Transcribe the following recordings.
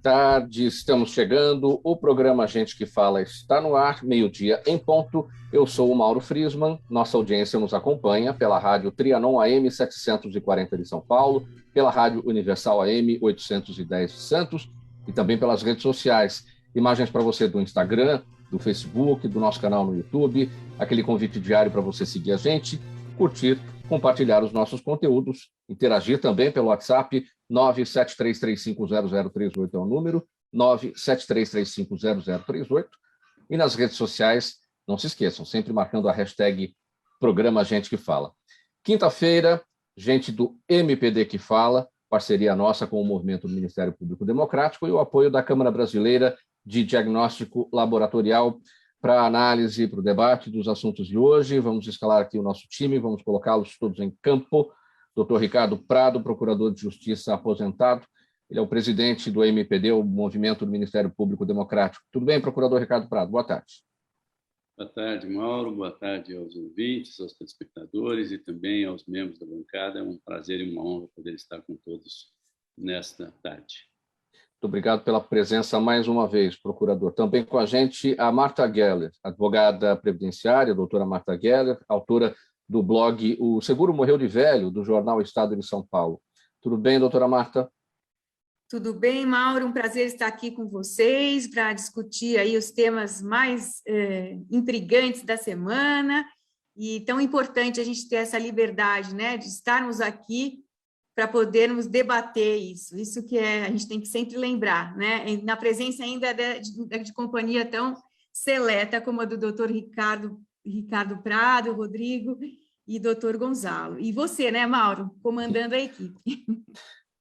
tarde, estamos chegando. O programa Gente que Fala está no ar, meio-dia em ponto. Eu sou o Mauro Friesman. Nossa audiência nos acompanha pela rádio Trianon AM 740 de São Paulo, pela rádio Universal AM 810 de Santos e também pelas redes sociais. Imagens para você do Instagram, do Facebook, do nosso canal no YouTube, aquele convite diário para você seguir a gente, curtir, compartilhar os nossos conteúdos, interagir também pelo WhatsApp. 973350038 é o número, 973350038. E nas redes sociais, não se esqueçam, sempre marcando a hashtag Programa Gente que Fala. Quinta-feira, gente do MPD que Fala, parceria nossa com o movimento do Ministério Público Democrático e o apoio da Câmara Brasileira de Diagnóstico Laboratorial para a análise, para o debate dos assuntos de hoje. Vamos escalar aqui o nosso time, vamos colocá-los todos em campo. Dr. Ricardo Prado, procurador de Justiça aposentado. Ele é o presidente do MPD, o Movimento do Ministério Público Democrático. Tudo bem, procurador Ricardo Prado? Boa tarde. Boa tarde, Mauro. Boa tarde aos ouvintes, aos telespectadores e também aos membros da bancada. É um prazer e uma honra poder estar com todos nesta tarde. Muito obrigado pela presença mais uma vez, procurador. Também com a gente a Marta Geller, advogada previdenciária, doutora Marta Geller, autora do blog O Seguro Morreu de Velho, do jornal Estado de São Paulo. Tudo bem, doutora Marta? Tudo bem, Mauro. Um prazer estar aqui com vocês para discutir aí os temas mais intrigantes da semana. E tão importante a gente ter essa liberdade, né, de estarmos aqui para podermos debater isso. Isso que a gente tem que sempre lembrar, né? Na presença ainda de companhia tão seleta como a do doutor Ricardo Prado, Rodrigo e doutor Gonzalo. E você, né, Mauro, comandando a equipe.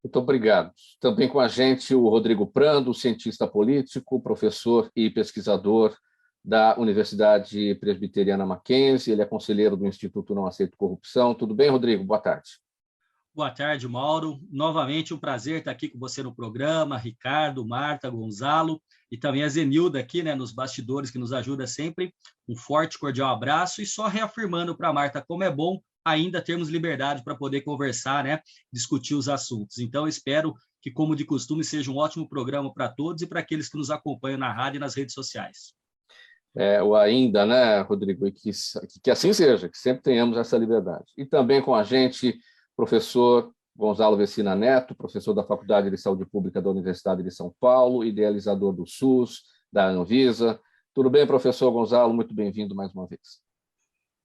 Muito obrigado. Também com a gente o Rodrigo Prado, cientista político, professor e pesquisador da Universidade Presbiteriana Mackenzie. Ele é conselheiro do Instituto Não Aceito Corrupção. Tudo bem, Rodrigo? Boa tarde. Boa tarde, Mauro. Novamente um prazer estar aqui com você no programa, Ricardo, Marta, Gonzalo e também a Zenilda aqui, né, nos bastidores, que nos ajuda sempre. Um forte, cordial abraço e só reafirmando para a Marta como é bom ainda termos liberdade para poder conversar, né, discutir os assuntos. Então, espero que, como de costume, seja um ótimo programa para todos e para aqueles que nos acompanham na rádio e nas redes sociais. O ainda, né, Rodrigo? E que assim seja, que sempre tenhamos essa liberdade. E também com a gente professor Gonzalo Vecina Neto, professor da Faculdade de Saúde Pública da Universidade de São Paulo, idealizador do SUS, da Anvisa. Tudo bem, professor Gonzalo? Muito bem-vindo mais uma vez.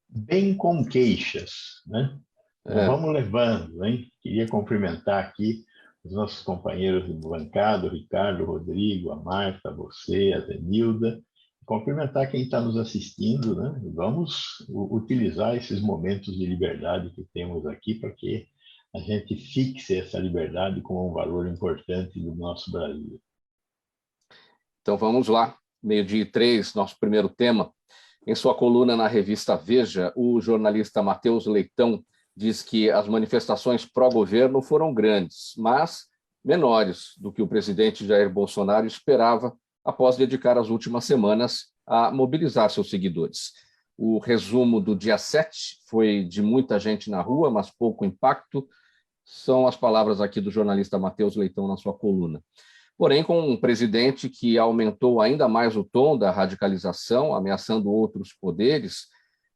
Bem com queixas, né? Vamos levando, hein? Queria cumprimentar aqui os nossos companheiros de bancada, o Ricardo, o Rodrigo, a Marta, você, a Zenilda. Cumprimentar quem está nos assistindo, né? Vamos utilizar esses momentos de liberdade que temos aqui para que a gente fixe essa liberdade como um valor importante do nosso Brasil. Então vamos lá, 12h03, nosso primeiro tema. Em sua coluna na revista Veja, o jornalista Matheus Leitão diz que as manifestações pró-governo foram grandes, mas menores do que o presidente Jair Bolsonaro esperava após dedicar as últimas semanas a mobilizar seus seguidores. O resumo do dia 7 foi de muita gente na rua, mas pouco impacto. São as palavras aqui do jornalista Matheus Leitão na sua coluna. Porém, com um presidente que aumentou ainda mais o tom da radicalização, ameaçando outros poderes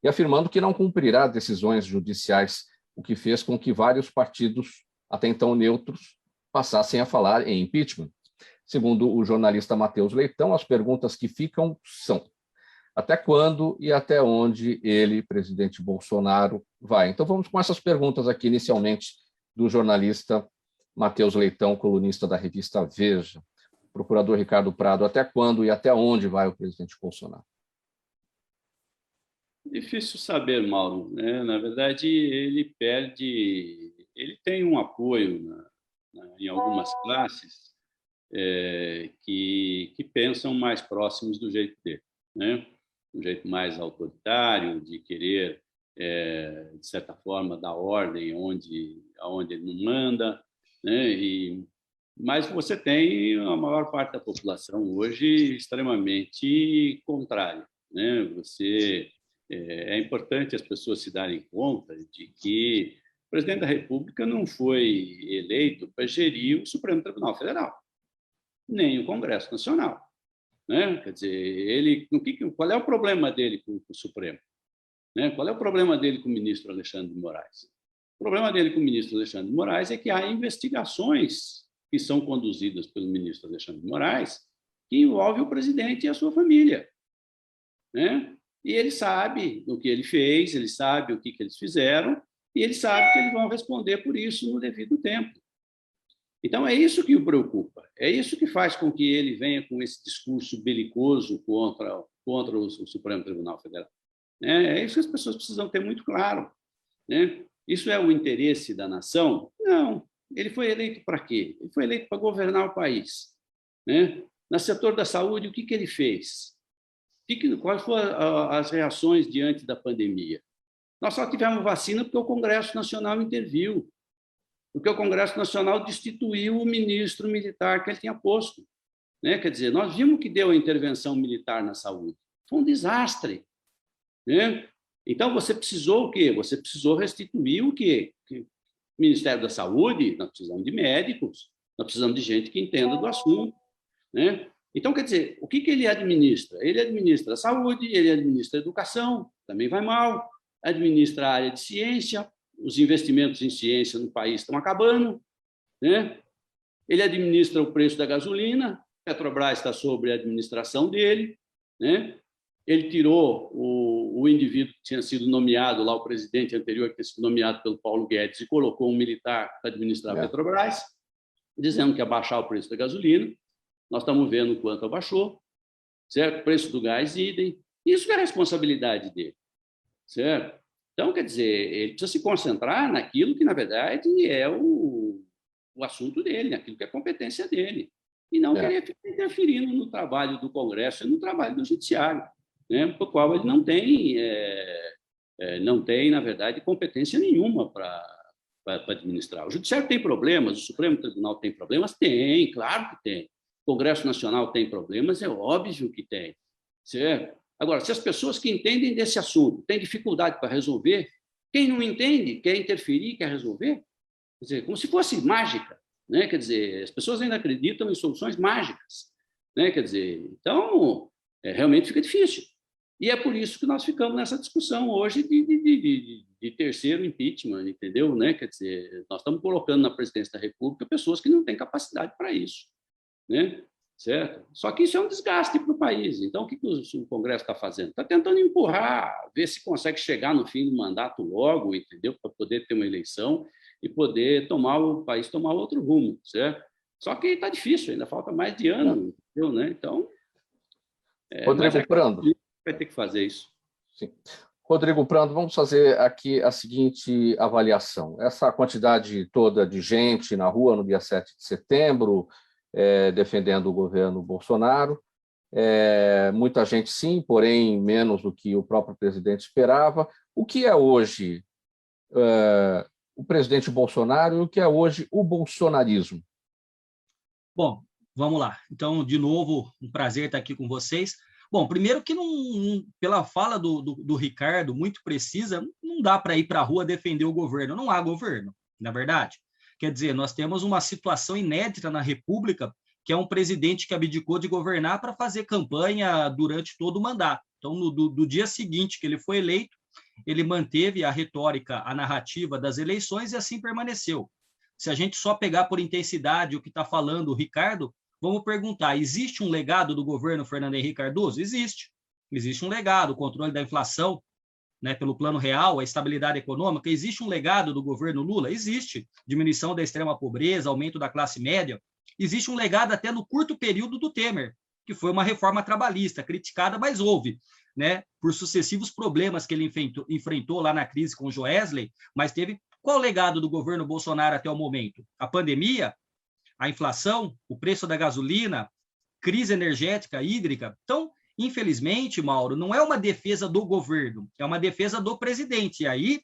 e afirmando que não cumprirá decisões judiciais, o que fez com que vários partidos, até então neutros, passassem a falar em impeachment. Segundo o jornalista Matheus Leitão, as perguntas que ficam são: até quando e até onde ele, presidente Bolsonaro, vai? Então vamos com essas perguntas aqui, inicialmente, do jornalista Matheus Leitão, colunista da revista Veja. Procurador Ricardo Prado, até quando e até onde vai o presidente Bolsonaro? Difícil saber, Mauro, né? Na verdade, ele tem um apoio em algumas classes que pensam mais próximos do jeito dele, né? Um jeito mais autoritário, de querer, de certa forma, dar ordem aonde ele não manda, né? Mas você tem a maior parte da população hoje extremamente contrária, né? É importante as pessoas se darem conta de que o presidente da República não foi eleito para gerir o Supremo Tribunal Federal. nem o Congresso Nacional. Né? Quer dizer, qual é o problema dele com o Supremo? Né? Qual é o problema dele com o ministro Alexandre de Moraes? O problema dele com o ministro Alexandre de Moraes é que há investigações que são conduzidas pelo ministro Alexandre de Moraes que envolvem o presidente e a sua família. Né? E ele sabe o que ele fez, ele sabe o que eles fizeram, e ele sabe que eles vão responder por isso no devido tempo. Então, é isso que o preocupa, é isso que faz com que ele venha com esse discurso belicoso contra o Supremo Tribunal Federal. É isso que as pessoas precisam ter muito claro. Né? Isso é o interesse da nação? Não. Ele foi eleito para quê? Ele foi eleito para governar o país. Né? No setor da saúde, o que ele fez? Quais foram as reações diante da pandemia? Nós só tivemos vacina porque o Congresso Nacional interviu, porque o Congresso Nacional destituiu o ministro militar que ele tinha posto. Né? Quer dizer, nós vimos que deu a intervenção militar na saúde. Foi um desastre. Né? Então, você precisou o quê? Você precisou restituir o quê? O Ministério da Saúde, nós precisamos de médicos, nós precisamos de gente que entenda do assunto. Né? Então, quer dizer, o que ele administra? Ele administra a saúde, ele administra a educação, também vai mal, administra a área de ciência, os investimentos em ciência no país estão acabando, né? Ele administra o preço da gasolina, a Petrobras está sob a administração dele, né? Ele tirou o indivíduo que tinha sido nomeado, lá o presidente anterior, que tinha sido nomeado pelo Paulo Guedes, e colocou um militar para administrar a Petrobras, dizendo que ia baixar o preço da gasolina. Nós estamos vendo o quanto abaixou, certo? O preço do gás, idem. Isso é a responsabilidade dele, certo? Então, quer dizer, ele precisa se concentrar naquilo que, na verdade, é o assunto dele, naquilo que é a competência dele, e não querer ficar interferindo no trabalho do Congresso e no trabalho do Judiciário, né? Por qual ele não tem, na verdade, competência nenhuma para administrar. O Judiciário tem problemas, o Supremo Tribunal tem problemas? Tem, claro que tem. O Congresso Nacional tem problemas? É óbvio que tem, certo? Agora, se as pessoas que entendem desse assunto têm dificuldade para resolver, quem não entende, quer interferir, quer resolver, quer dizer, como se fosse mágica, né? Quer dizer, as pessoas ainda acreditam em soluções mágicas, né? Quer dizer, então, realmente fica difícil. E é por isso que nós ficamos nessa discussão hoje de terceiro impeachment, entendeu? Né? Quer dizer, nós estamos colocando na presidência da República pessoas que não têm capacidade para isso, né? Certo? Só que isso é um desgaste para o país. Então, o que o Congresso está fazendo? Está tentando empurrar, ver se consegue chegar no fim do mandato logo, entendeu? Para poder ter uma eleição e poder o país tomar outro rumo, certo? Só que está difícil, ainda falta mais de ano, entendeu? Né? Então, Rodrigo Prando vai ter que fazer isso. Sim. Rodrigo Prando, vamos fazer aqui a seguinte avaliação. Essa quantidade toda de gente na rua no dia 7 de setembro, defendendo o governo Bolsonaro. Muita gente, sim, porém menos do que o próprio presidente esperava. O que é hoje o presidente Bolsonaro e o que é hoje o bolsonarismo? Bom, vamos lá. Então, de novo, um prazer estar aqui com vocês. Bom, primeiro que pela fala do Ricardo, muito precisa, não dá para ir para a rua defender o governo. Não há governo, na verdade. Quer dizer, nós temos uma situação inédita na República, que é um presidente que abdicou de governar para fazer campanha durante todo o mandato. Então, do dia seguinte que ele foi eleito, ele manteve a retórica, a narrativa das eleições e assim permaneceu. Se a gente só pegar por intensidade o que está falando o Ricardo, vamos perguntar, existe um legado do governo Fernando Henrique Cardoso? Existe. Existe um legado, o controle da inflação, né, pelo Plano Real, a estabilidade econômica. Existe um legado do governo Lula? Existe. Diminuição da extrema pobreza, aumento da classe média. Existe um legado até no curto período do Temer, que foi uma reforma trabalhista, criticada, mas houve, né, por sucessivos problemas que ele enfrentou lá na crise com o Joesley, mas teve. Qual o legado do governo Bolsonaro até o momento? A pandemia, a inflação, o preço da gasolina, crise energética, hídrica. Então, infelizmente, Mauro, não é uma defesa do governo, é uma defesa do presidente. E aí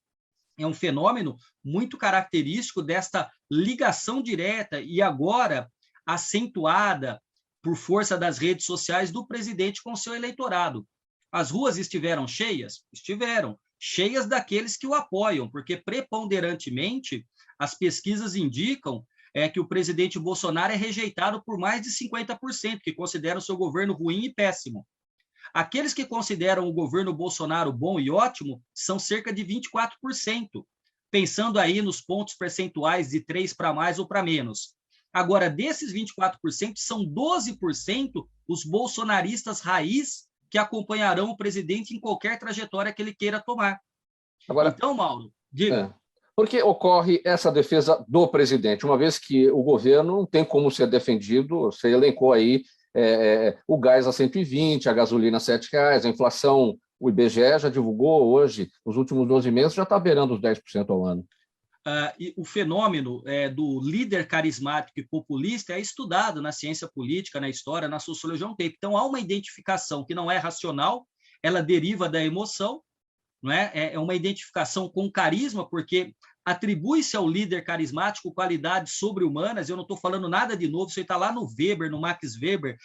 é um fenômeno muito característico desta ligação direta e agora acentuada por força das redes sociais do presidente com seu eleitorado. As ruas estiveram cheias? Estiveram. Cheias daqueles que o apoiam, porque preponderantemente as pesquisas indicam é que o presidente Bolsonaro é rejeitado por mais de 50%, que consideram o seu governo ruim e péssimo. Aqueles que consideram o governo Bolsonaro bom e ótimo são cerca de 24%, pensando aí nos pontos percentuais de 3 para mais ou para menos. Agora, desses 24%, são 12% os bolsonaristas raiz que acompanharão o presidente em qualquer trajetória que ele queira tomar. Agora, então, Mauro, diga. Por que ocorre essa defesa do presidente, uma vez que o governo não tem como ser defendido? Você elencou aí o gás a 120, a gasolina a R$7, a inflação, o IBGE já divulgou hoje, nos últimos 12 meses, já está beirando os 10% ao ano. E o fenômeno do líder carismático e populista é estudado na ciência política, na história, na sociologia há um tempo. Então, há uma identificação que não é racional, ela deriva da emoção, não é? É uma identificação com carisma, porque atribui-se ao líder carismático qualidades sobre-humanas. Eu não estou falando nada de novo, isso está lá no Weber, no Max Weber,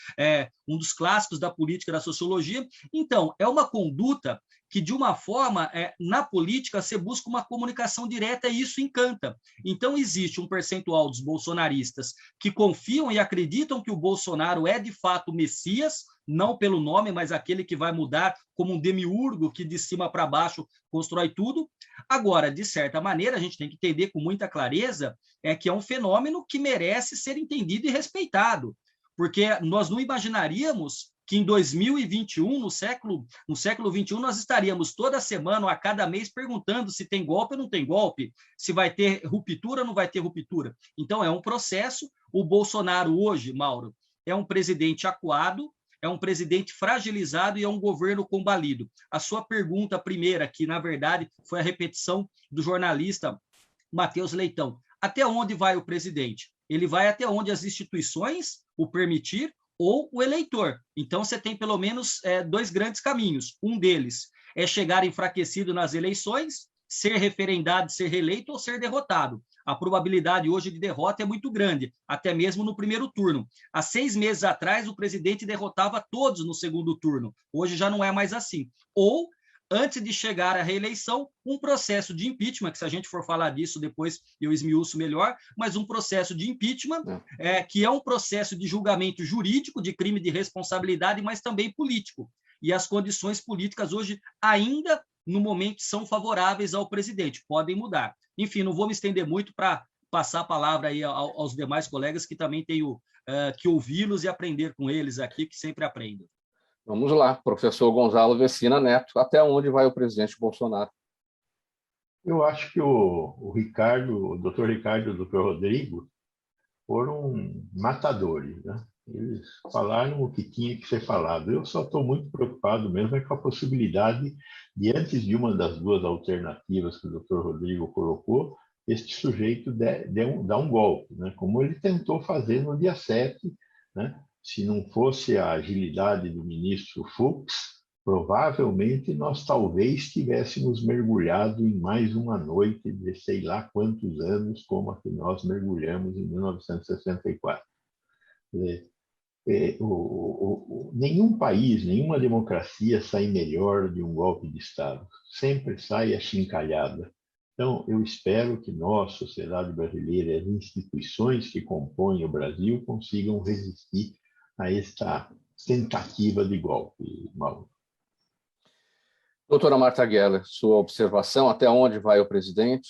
um dos clássicos da política e da sociologia. Então, é uma conduta que, de uma forma, na política, você busca uma comunicação direta e isso encanta. Então, existe um percentual dos bolsonaristas que confiam e acreditam que o Bolsonaro é, de fato, o Messias, não pelo nome, mas aquele que vai mudar como um demiurgo que de cima para baixo constrói tudo. Agora, de certa maneira, a gente tem que entender com muita clareza que é um fenômeno que merece ser entendido e respeitado, porque nós não imaginaríamos que em 2021, no século XXI, nós estaríamos toda semana ou a cada mês perguntando se tem golpe ou não tem golpe, se vai ter ruptura ou não vai ter ruptura. Então, é um processo. O Bolsonaro hoje, Mauro, é um presidente acuado, é um presidente fragilizado e é um governo combalido. A sua pergunta primeira, que na verdade foi a repetição do jornalista Matheus Leitão. Até onde vai o presidente? Ele vai até onde as instituições o permitir ou o eleitor. Então, você tem pelo menos dois grandes caminhos. Um deles é chegar enfraquecido nas eleições, ser referendado, ser reeleito ou ser derrotado. A probabilidade hoje de derrota é muito grande, até mesmo no primeiro turno. Há 6 meses atrás, o presidente derrotava todos no segundo turno. Hoje já não é mais assim. Ou, antes de chegar à reeleição, um processo de impeachment, que se a gente for falar disso depois eu esmiuço melhor, mas um processo de impeachment, que é um processo de julgamento jurídico, de crime de responsabilidade, mas também político. E as condições políticas hoje ainda, no momento, são favoráveis ao presidente, podem mudar. Enfim, não vou me estender muito para passar a palavra aí aos demais colegas que também tenho que ouvi-los e aprender com eles aqui, que sempre aprendo. Vamos lá, professor Gonzalo Vecina Neto, até onde vai o presidente Bolsonaro? Eu acho que o Ricardo, o doutor Ricardo e o doutor Rodrigo foram matadores, né? Eles falaram o que tinha que ser falado. Eu só estou muito preocupado mesmo com a possibilidade de, antes de uma das duas alternativas que o doutor Rodrigo colocou, este sujeito dar um golpe, né? Como ele tentou fazer no dia 7, né? Se não fosse a agilidade do ministro Fux, provavelmente nós talvez tivéssemos mergulhado em mais uma noite de sei lá quantos anos, como a que nós mergulhamos em 1964. Nenhum país, nenhuma democracia sai melhor de um golpe de Estado. Sempre sai achincalhada. Então, eu espero que nós, sociedade brasileira, e as instituições que compõem o Brasil consigam resistir a esta tentativa de golpe, Mauro. Doutora Marta Geller, sua observação, até onde vai o presidente?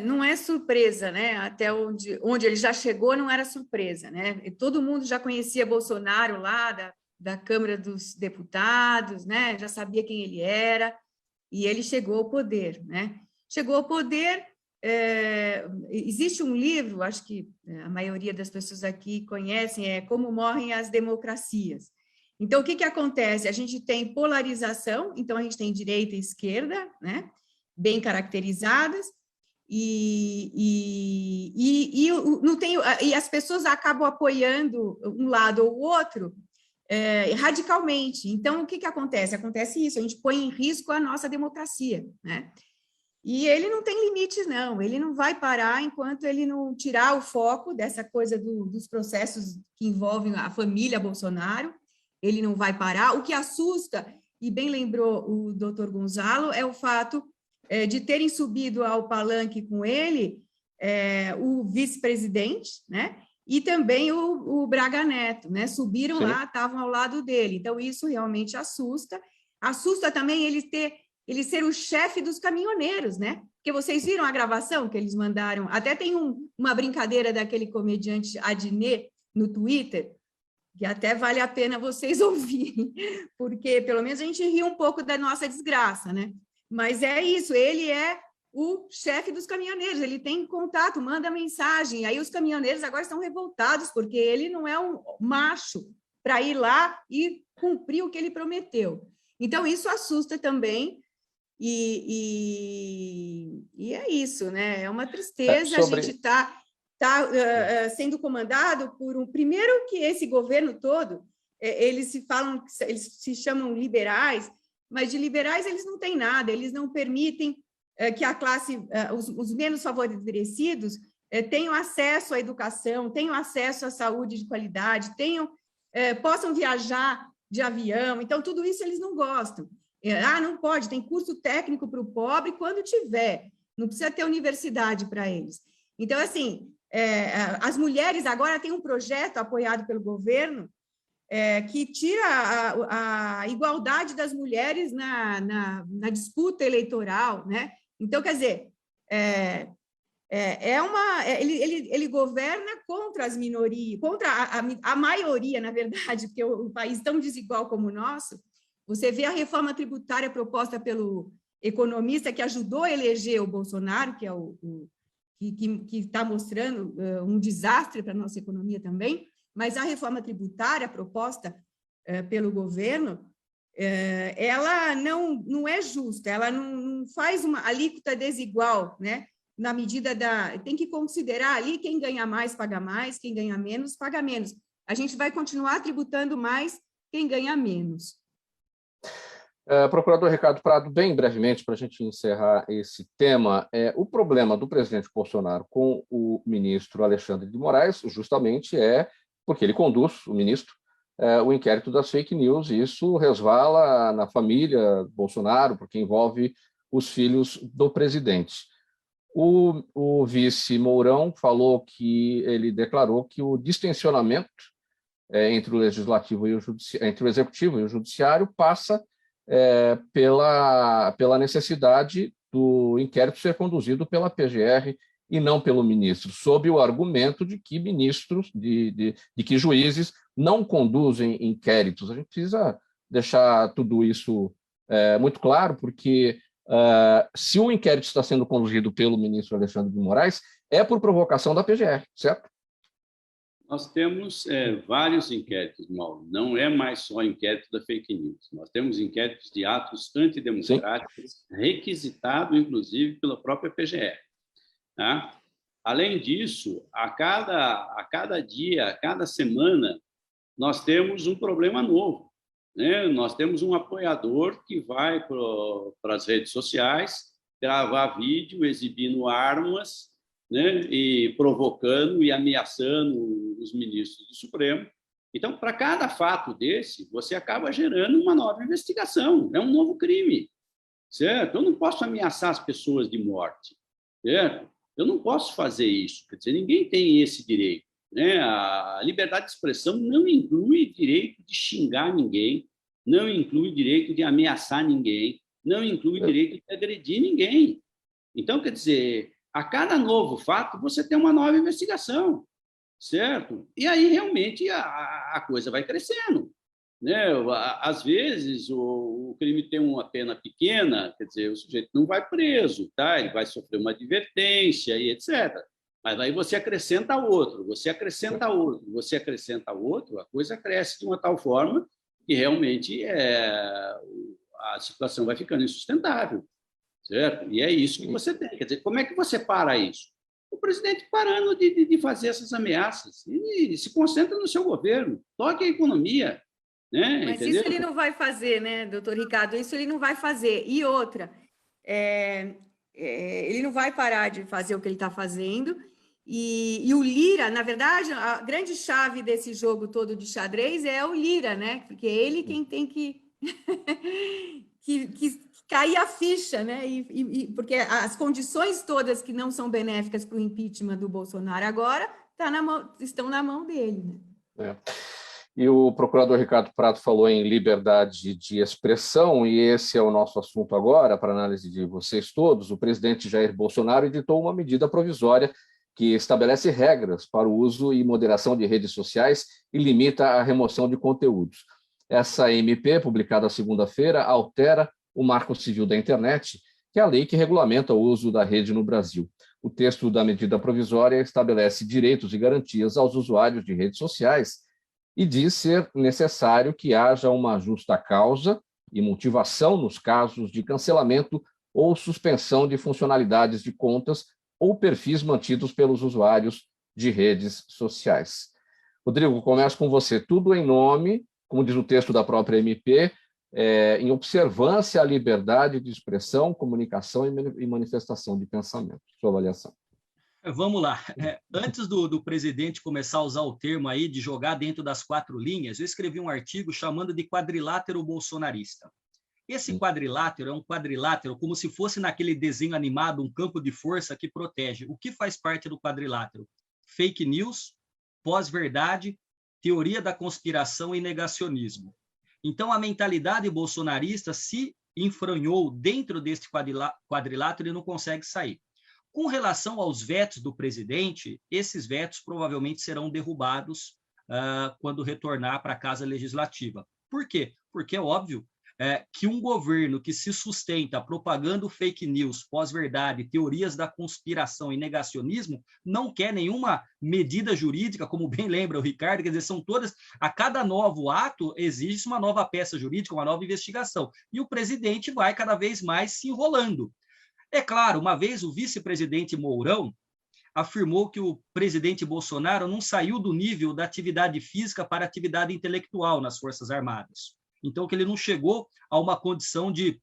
Não é surpresa, né? Até onde ele já chegou não era surpresa, né? E todo mundo já conhecia Bolsonaro lá da Câmara dos Deputados, né? Já sabia quem ele era, e ele chegou ao poder, né? Chegou ao poder. Existe um livro, acho que a maioria das pessoas aqui conhecem, Como Morrem as Democracias. Então, o que acontece? A gente tem polarização, então a gente tem direita e esquerda, né? Bem caracterizadas, e as pessoas acabam apoiando um lado ou o outro radicalmente. Então, o que acontece? Acontece isso, a gente põe em risco a nossa democracia, né? E ele não tem limites, não, ele não vai parar enquanto ele não tirar o foco dessa coisa dos processos que envolvem a família Bolsonaro, ele não vai parar. O que assusta, e bem lembrou o doutor Gonzalo, é o fato de terem subido ao palanque com ele o vice-presidente, né? E também o Braga Neto, né? Subiram lá, estavam ao lado dele. Então, isso realmente assusta. Assusta também ele ser o chefe dos caminhoneiros, né? Porque vocês viram a gravação que eles mandaram? Até tem uma brincadeira daquele comediante Adnet no Twitter, que até vale a pena vocês ouvirem, porque pelo menos a gente ri um pouco da nossa desgraça, né? Mas é isso, ele é o chefe dos caminhoneiros, ele tem contato, manda mensagem, aí os caminhoneiros agora estão revoltados, porque ele não é um macho para ir lá e cumprir o que ele prometeu. Então, isso assusta também, e é isso, né? É uma tristeza, a gente está sendo comandado por primeiro que esse governo todo, eles se chamam liberais, mas de liberais eles não têm nada, eles não permitem que a classe, os menos favorecidos tenham acesso à educação, tenham acesso à saúde de qualidade, possam viajar de avião. Então, tudo isso eles não gostam. Não pode, tem curso técnico para o pobre quando tiver, não precisa ter universidade para eles. Então, assim, as mulheres agora têm um projeto apoiado pelo governo que tira a igualdade das mulheres na disputa eleitoral, né? Então, quer dizer, ele governa contra as minorias, contra a maioria, na verdade, porque o país tão desigual como o nosso. Você vê a reforma tributária proposta pelo economista que ajudou a eleger o Bolsonaro, que é que está mostrando um desastre para a nossa economia também, mas a reforma tributária proposta pelo governo, ela não é justa, ela não faz uma alíquota desigual, né? Na medida tem que considerar ali quem ganha mais, paga mais, quem ganha menos, paga menos. A gente vai continuar tributando mais quem ganha menos. Procurador Ricardo Prado, bem brevemente, para a gente encerrar esse tema, o problema do presidente Bolsonaro com o ministro Alexandre de Moraes justamente porque ele conduz, o ministro, o inquérito das fake news, e isso resvala na família Bolsonaro, porque envolve os filhos do presidente. O vice Mourão ele declarou que o distensionamento entre o legislativo e entre o executivo e o judiciário passa pela necessidade do inquérito ser conduzido pela PGR e não pelo ministro, sob o argumento de que ministros, de que juízes não conduzem inquéritos. A gente precisa deixar tudo isso muito claro, porque se o inquérito está sendo conduzido pelo ministro Alexandre de Moraes, é por provocação da PGR, certo? Nós temos vários inquéritos, Mauro. Não é mais só inquérito da fake news. Nós temos inquéritos de atos antidemocráticos, requisitados, inclusive, pela própria PGR. Tá? Além disso, a cada dia, a cada semana, nós temos um problema novo. Né? Nós temos um apoiador que vai para as redes sociais gravar vídeo exibindo armas, né? E provocando e ameaçando os ministros do Supremo. Então, para cada fato desse, você acaba gerando uma nova investigação. É um novo crime, certo? Eu não posso ameaçar as pessoas de morte, certo? Eu não posso fazer isso. Quer dizer, ninguém tem esse direito, né? A liberdade de expressão não inclui direito de xingar ninguém, não inclui direito de ameaçar ninguém, não inclui direito de agredir ninguém. Então, quer dizer, a cada novo fato, você tem uma nova investigação, certo? E aí, realmente, a coisa vai crescendo. Né? Às vezes, o crime tem uma pena pequena, quer dizer, o sujeito não vai preso, tá? Ele vai sofrer uma advertência e etc. Mas aí você acrescenta outro, você acrescenta outro, você acrescenta outro, a coisa cresce de uma tal forma que realmente a situação vai ficando insustentável. Certo? E é isso que você tem. Quer dizer, como é que você para isso? O presidente parando de fazer essas ameaças e se concentra no seu governo, toque a economia. Né? Mas entendeu? Isso ele não vai fazer, né, doutor Ricardo? Isso ele não vai fazer. E outra, ele não vai parar de fazer o que ele está fazendo. E o Lira, na verdade, a grande chave desse jogo todo de xadrez é o Lira, né? Porque é ele quem tem que cair a ficha, né? Porque as condições todas que não são benéficas para o impeachment do Bolsonaro agora estão na mão dele. Né? E o procurador Ricardo Prado falou em liberdade de expressão, e esse é o nosso assunto agora, para análise de vocês todos. O presidente Jair Bolsonaro editou uma medida provisória que estabelece regras para o uso e moderação de redes sociais e limita a remoção de conteúdos. Essa MP, publicada segunda-feira, altera o Marco Civil da Internet, que é a lei que regulamenta o uso da rede no Brasil. O texto da medida provisória estabelece direitos e garantias aos usuários de redes sociais e diz ser necessário que haja uma justa causa e motivação nos casos de cancelamento ou suspensão de funcionalidades de contas ou perfis mantidos pelos usuários de redes sociais. Rodrigo, começo com você. Tudo em nome, como diz o texto da própria MP, em observância à liberdade de expressão, comunicação e manifestação de pensamento. Sua avaliação. Vamos lá. Antes do presidente começar a usar o termo aí de jogar dentro das 4 linhas, eu escrevi um artigo chamando de quadrilátero bolsonarista. Esse quadrilátero é um quadrilátero como se fosse naquele desenho animado, um campo de força que protege. O que faz parte do quadrilátero? Fake news, pós-verdade, teoria da conspiração e negacionismo. Então, a mentalidade bolsonarista se enfranhou dentro deste quadrilátero e não consegue sair. Com relação aos vetos do presidente, esses vetos provavelmente serão derrubados quando retornar para a Casa Legislativa. Por quê? Porque é óbvio que um governo que se sustenta propagando fake news, pós-verdade, teorias da conspiração e negacionismo, não quer nenhuma medida jurídica, como bem lembra o Ricardo, quer dizer, são todas, a cada novo ato exige uma nova peça jurídica, uma nova investigação, e o presidente vai cada vez mais se enrolando. É claro, uma vez o vice-presidente Mourão afirmou que o presidente Bolsonaro não saiu do nível da atividade física para a atividade intelectual nas Forças Armadas. Então, que ele não chegou a uma condição de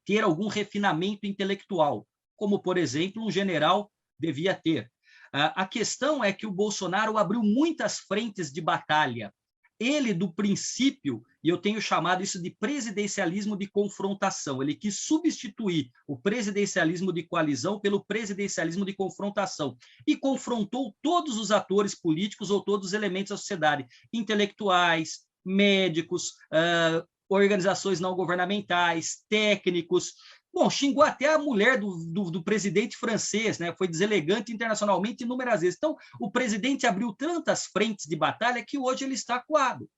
ter algum refinamento intelectual, como, por exemplo, um general devia ter. A questão é que o Bolsonaro abriu muitas frentes de batalha. Ele, do princípio, e eu tenho chamado isso de presidencialismo de confrontação, ele quis substituir o presidencialismo de coalizão pelo presidencialismo de confrontação e confrontou todos os atores políticos ou todos os elementos da sociedade, intelectuais, médicos, organizações não governamentais, técnicos. Bom, xingou até a mulher do presidente francês, né? Foi deselegante internacionalmente inúmeras vezes. Então, o presidente abriu tantas frentes de batalha que hoje ele está acuado,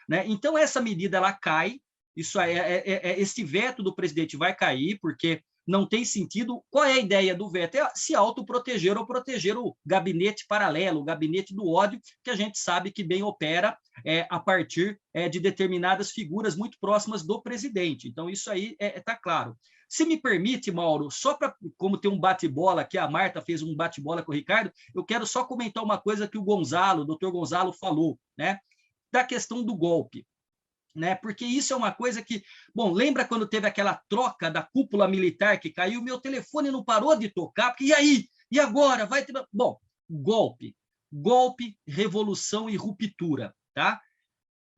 né? Então, essa medida ela cai, esse veto do presidente vai cair, porque não tem sentido. Qual é a ideia do veto? É se autoproteger ou proteger o gabinete paralelo, o gabinete do ódio, que a gente sabe que bem opera a partir de determinadas figuras muito próximas do presidente. Então, isso aí está claro. Se me permite, Mauro, só para, como tem um bate-bola aqui, a Marta fez um bate-bola com o Ricardo, eu quero só comentar uma coisa que o doutor Gonzalo falou, né? Da questão do golpe. Né? Porque isso é uma coisa que... Bom, lembra quando teve aquela troca da cúpula militar que caiu? Meu telefone não parou de tocar, porque e aí? E agora? Vai ter... Bom, golpe, revolução e ruptura, tá?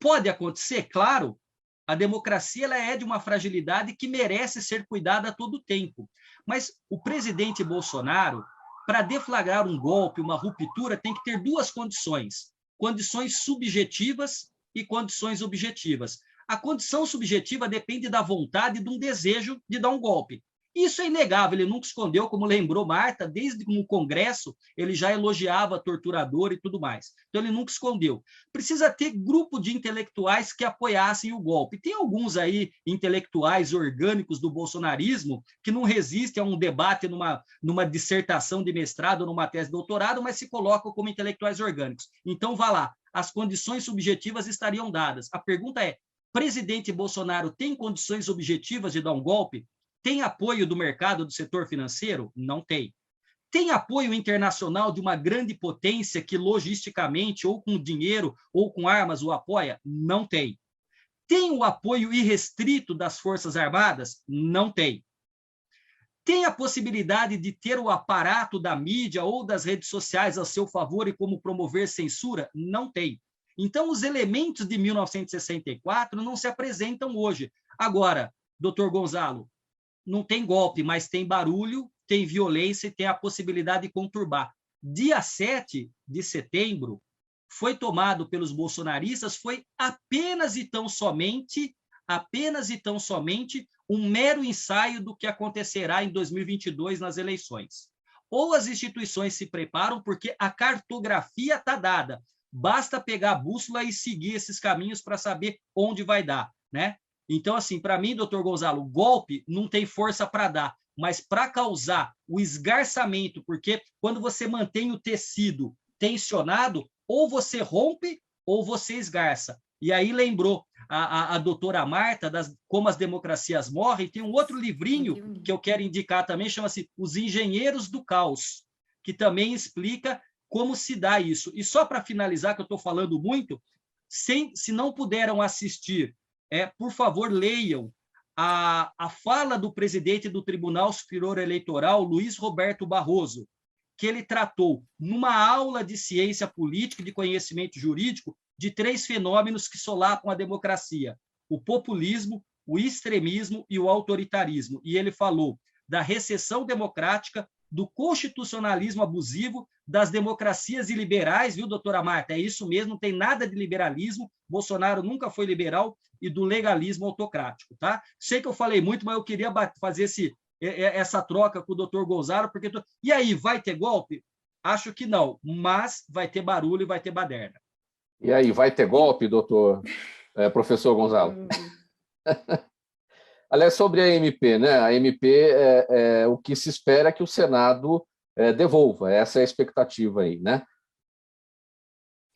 Pode acontecer, claro. A democracia ela é de uma fragilidade que merece ser cuidada a todo tempo. Mas o presidente Bolsonaro, para deflagrar um golpe, uma ruptura, tem que ter 2 condições. Condições subjetivas e condições objetivas. A condição subjetiva depende da vontade e de um desejo de dar um golpe. Isso é inegável, ele nunca escondeu, como lembrou Marta, desde no Congresso ele já elogiava torturador e tudo mais. Então ele nunca escondeu. Precisa ter grupo de intelectuais que apoiassem o golpe. Tem alguns aí intelectuais orgânicos do bolsonarismo que não resistem a um debate numa dissertação de mestrado, numa tese de doutorado, mas se colocam como intelectuais orgânicos. Então vá lá, as condições subjetivas estariam dadas. A pergunta é, presidente Bolsonaro tem condições objetivas de dar um golpe? Tem apoio do mercado, do setor financeiro? Não tem. Tem apoio internacional de uma grande potência que logisticamente, ou com dinheiro, ou com armas, o apoia? Não tem. Tem o apoio irrestrito das Forças Armadas? Não tem. Tem a possibilidade de ter o aparato da mídia ou das redes sociais a seu favor e como promover censura? Não tem. Então, os elementos de 1964 não se apresentam hoje. Agora, doutor Gonzalo, não tem golpe, mas tem barulho, tem violência e tem a possibilidade de conturbar. Dia 7 de setembro foi tomado pelos bolsonaristas, foi apenas e tão somente um mero ensaio do que acontecerá em 2022 nas eleições. Ou as instituições se preparam, porque a cartografia está dada, basta pegar a bússola e seguir esses caminhos para saber onde vai dar, né? Então, assim, para mim, doutor Gonzalo, golpe não tem força para dar, mas para causar o esgarçamento, porque quando você mantém o tecido tensionado, ou você rompe ou você esgarça. E aí lembrou a doutora Marta, Como as Democracias Morrem, tem um outro livrinho que eu quero indicar também, chama-se Os Engenheiros do Caos, que também explica como se dá isso. E só para finalizar, que eu estou falando muito, se não puderam assistir, por favor, leiam a fala do presidente do Tribunal Superior Eleitoral, Luiz Roberto Barroso, que ele tratou, numa aula de ciência política e de conhecimento jurídico, de 3 fenômenos que solapam a democracia: o populismo, o extremismo e o autoritarismo. E ele falou da recessão democrática, do constitucionalismo abusivo, das democracias iliberais, viu, doutora Marta? É isso mesmo, não tem nada de liberalismo, Bolsonaro nunca foi liberal, e do legalismo autocrático, tá? Sei que eu falei muito, mas eu queria fazer essa troca com o doutor Gonzalo, porque... E aí, vai ter golpe? Acho que não, mas vai ter barulho e vai ter baderna. E aí, vai ter golpe, professor Gonzalo? Aliás, sobre a MP, né? A MP, o que se espera é que o Senado devolva, essa é a expectativa aí, né?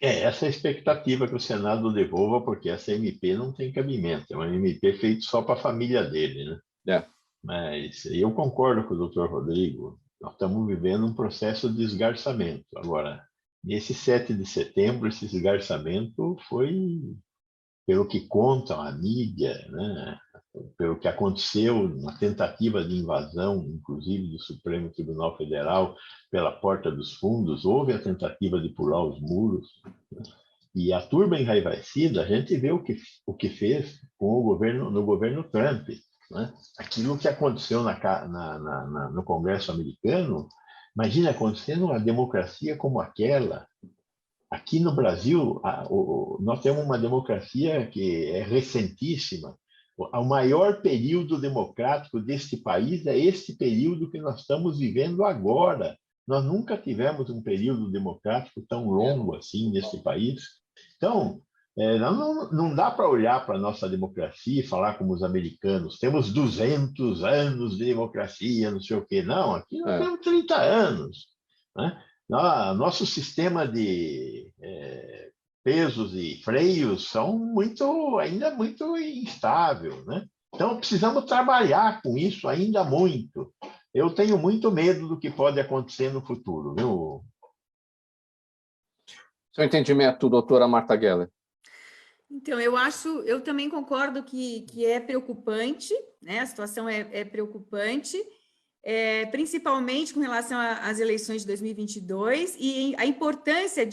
Essa é a expectativa, que o Senado devolva, porque essa MP não tem cabimento, é uma MP feita só para a família dele, né? Mas eu concordo com o doutor Rodrigo, nós estamos vivendo um processo de esgarçamento. Agora, nesse 7 de setembro, esse esgarçamento foi, pelo que contam a mídia, né? Pelo que aconteceu, uma tentativa de invasão, inclusive do Supremo Tribunal Federal, pela porta dos fundos, houve a tentativa de pular os muros, e a turma enraivecida, a gente vê o que fez no governo Trump, né? Aquilo que aconteceu no Congresso americano, imagina acontecer numa democracia como aquela. Aqui no Brasil, nós temos uma democracia que é recentíssima. O maior período democrático deste país é este período que nós estamos vivendo agora. Nós nunca tivemos um período democrático tão longo assim neste país. Então, não dá para olhar para a nossa democracia e falar como os americanos, temos 200 anos de democracia, não sei o quê. Não, aqui nós temos 30 anos, né? Nosso sistema de pesos e freios são ainda muito instável, né? Então, precisamos trabalhar com isso ainda muito. Eu tenho muito medo do que pode acontecer no futuro, viu? Seu entendimento, doutora Marta Geller? Então, eu também concordo que é preocupante, né? A situação é preocupante, principalmente com relação às eleições de 2022 e a importância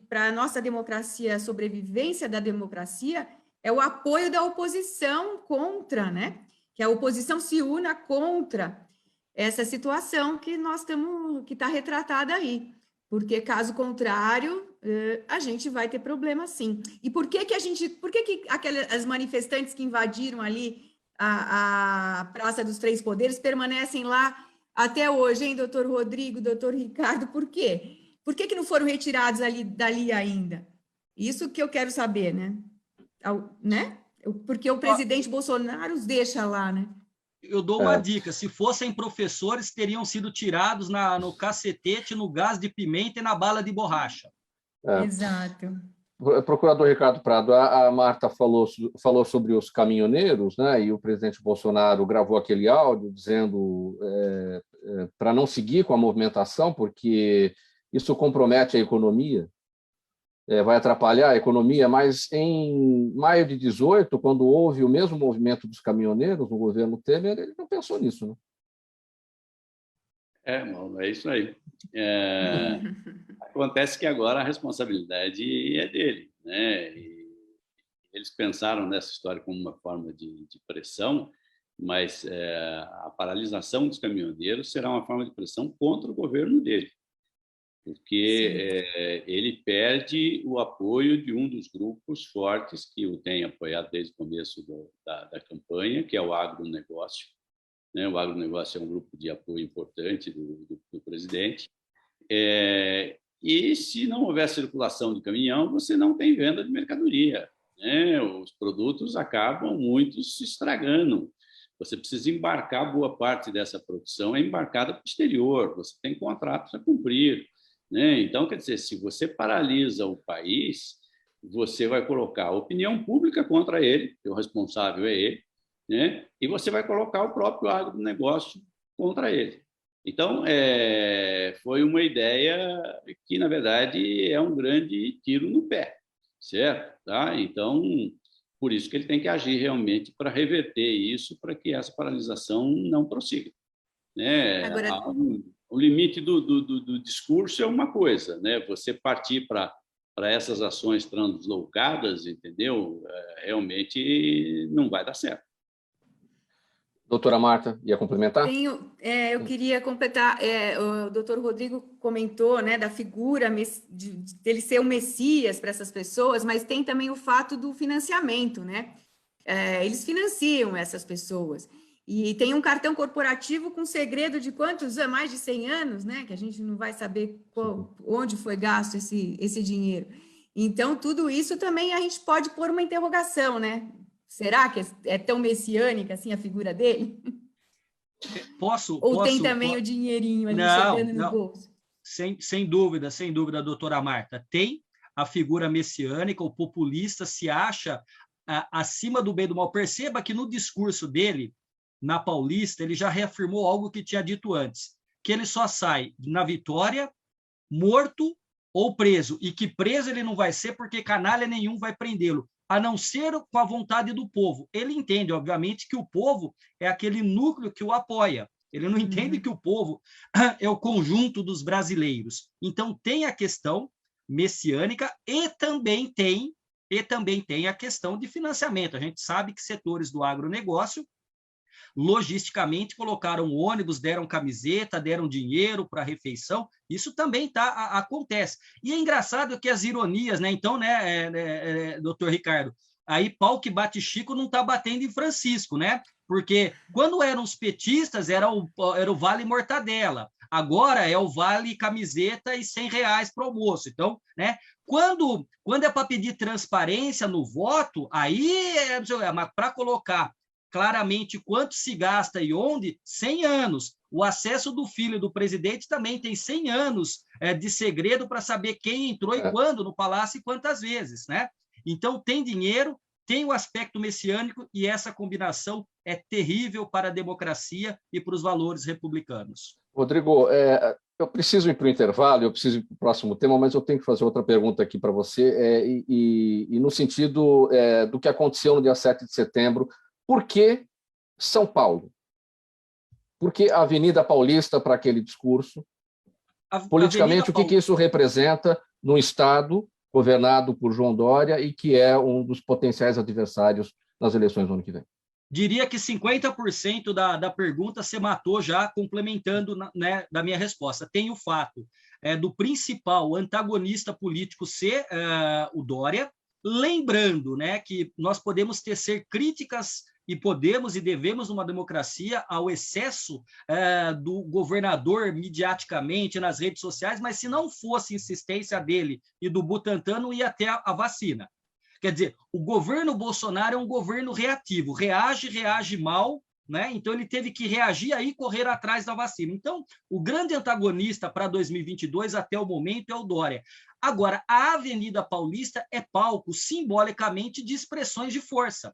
para a nossa democracia, a sobrevivência da democracia, é o apoio da oposição contra, né? Que a oposição se una contra essa situação que que está retratada aí, porque caso contrário, a gente vai ter problema sim. E por que as manifestantes que invadiram ali a Praça dos Três Poderes permanecem lá até hoje, hein, doutor Rodrigo, doutor Ricardo? Por quê? Por que não foram retirados dali ainda? Isso que eu quero saber, né? Porque o presidente Bolsonaro os deixa lá, né? Eu dou uma dica: se fossem professores, teriam sido tirados no cacetete, no gás de pimenta e na bala de borracha. Exato. Procurador Ricardo Prado, a Marta falou sobre os caminhoneiros, né? E o presidente Bolsonaro gravou aquele áudio dizendo para não seguir com a movimentação, porque isso compromete a economia, vai atrapalhar a economia. Mas em maio de 2018, quando houve o mesmo movimento dos caminhoneiros no governo Temer, ele não pensou nisso, né? É isso aí. Acontece que agora a responsabilidade é dele, né? E eles pensaram nessa história como uma forma de pressão, mas a paralisação dos caminhoneiros será uma forma de pressão contra o governo dele, porque ele perde o apoio de um dos grupos fortes que o tem apoiado desde o começo da campanha, que é o agronegócio. Né? O agronegócio é um grupo de apoio importante do presidente. E se não houver circulação de caminhão, você não tem venda de mercadoria, né? Os produtos acabam muitos se estragando. Você precisa embarcar, boa parte dessa produção é embarcada para o exterior, você tem contratos a cumprir, né? Então, quer dizer, se você paralisa o país, você vai colocar a opinião pública contra ele, que o responsável é ele, né? E você vai colocar o próprio agronegócio contra ele. Então, foi uma ideia que, na verdade, é um grande tiro no pé, certo? Tá? Então, por isso que ele tem que agir realmente para reverter isso, para que essa paralisação não prossiga. Né? Agora... O limite do discurso é uma coisa, né? Você partir para essas ações translocadas, entendeu? Realmente não vai dar certo. Doutora Marta, ia complementar? Eu queria completar. O doutor Rodrigo comentou, né, da figura dele ser o Messias para essas pessoas, mas tem também o fato do financiamento, né? Eles financiam essas pessoas. E tem um cartão corporativo com segredo de quantos? Mais de 100 anos, né? Que a gente não vai saber onde foi gasto esse dinheiro. Então, tudo isso também a gente pode pôr uma interrogação, né? Será que é tão messiânica assim a figura dele? Ou tem também o dinheirinho ali chegando no bolso? Sem dúvida, doutora Marta. Tem a figura messiânica, o populista se acha acima do bem e do mal. Perceba que no discurso dele, na Paulista, ele já reafirmou algo que tinha dito antes, que ele só sai na vitória, morto ou preso, e que preso ele não vai ser porque canalha nenhum vai prendê-lo, a não ser com a vontade do povo. Ele entende, obviamente, que o povo é aquele núcleo que o apoia. Ele não entende que o povo é o conjunto dos brasileiros. Então, tem a questão messiânica e também tem a questão de financiamento. A gente sabe que setores do agronegócio, logisticamente, colocaram ônibus, deram camiseta, deram dinheiro para a refeição. Isso também acontece. E é engraçado que as ironias, né? Então, né, doutor Ricardo, aí pau que bate Chico não está batendo em Francisco, né? Porque quando eram os petistas, era o Vale Mortadela. Agora é o Vale Camiseta e R$100 para o almoço. Então, né? Quando é para pedir transparência no voto, aí mas para colocar claramente quanto se gasta e onde, 100 anos. O acesso do filho do presidente também tem 100 anos de segredo para saber quem entrou e quando no palácio e quantas vezes, né? Então, tem dinheiro, tem o aspecto messiânico e essa combinação é terrível para a democracia e para os valores republicanos. Rodrigo, eu preciso ir para o intervalo, eu preciso ir para o próximo tema, mas eu tenho que fazer outra pergunta aqui para você, e no sentido do que aconteceu no dia 7 de setembro. Por que São Paulo? Por que a Avenida Paulista para aquele discurso? Politicamente, o que isso representa num Estado governado por João Dória e que é um dos potenciais adversários nas eleições do ano que vem? Diria que 50% da pergunta você matou já, complementando, né, da minha resposta. Tem o fato do principal antagonista político ser o Dória, lembrando, né, que nós podemos tecer críticas e podemos e devemos, numa democracia, ao excesso do governador midiaticamente nas redes sociais, mas se não fosse insistência dele e do Butantan, não ia até a vacina. Quer dizer, o governo Bolsonaro é um governo reativo, reage mal, né? Então ele teve que reagir aí e correr atrás da vacina. Então, o grande antagonista para 2022 até o momento é o Dória. Agora, a Avenida Paulista é palco simbolicamente de expressões de força.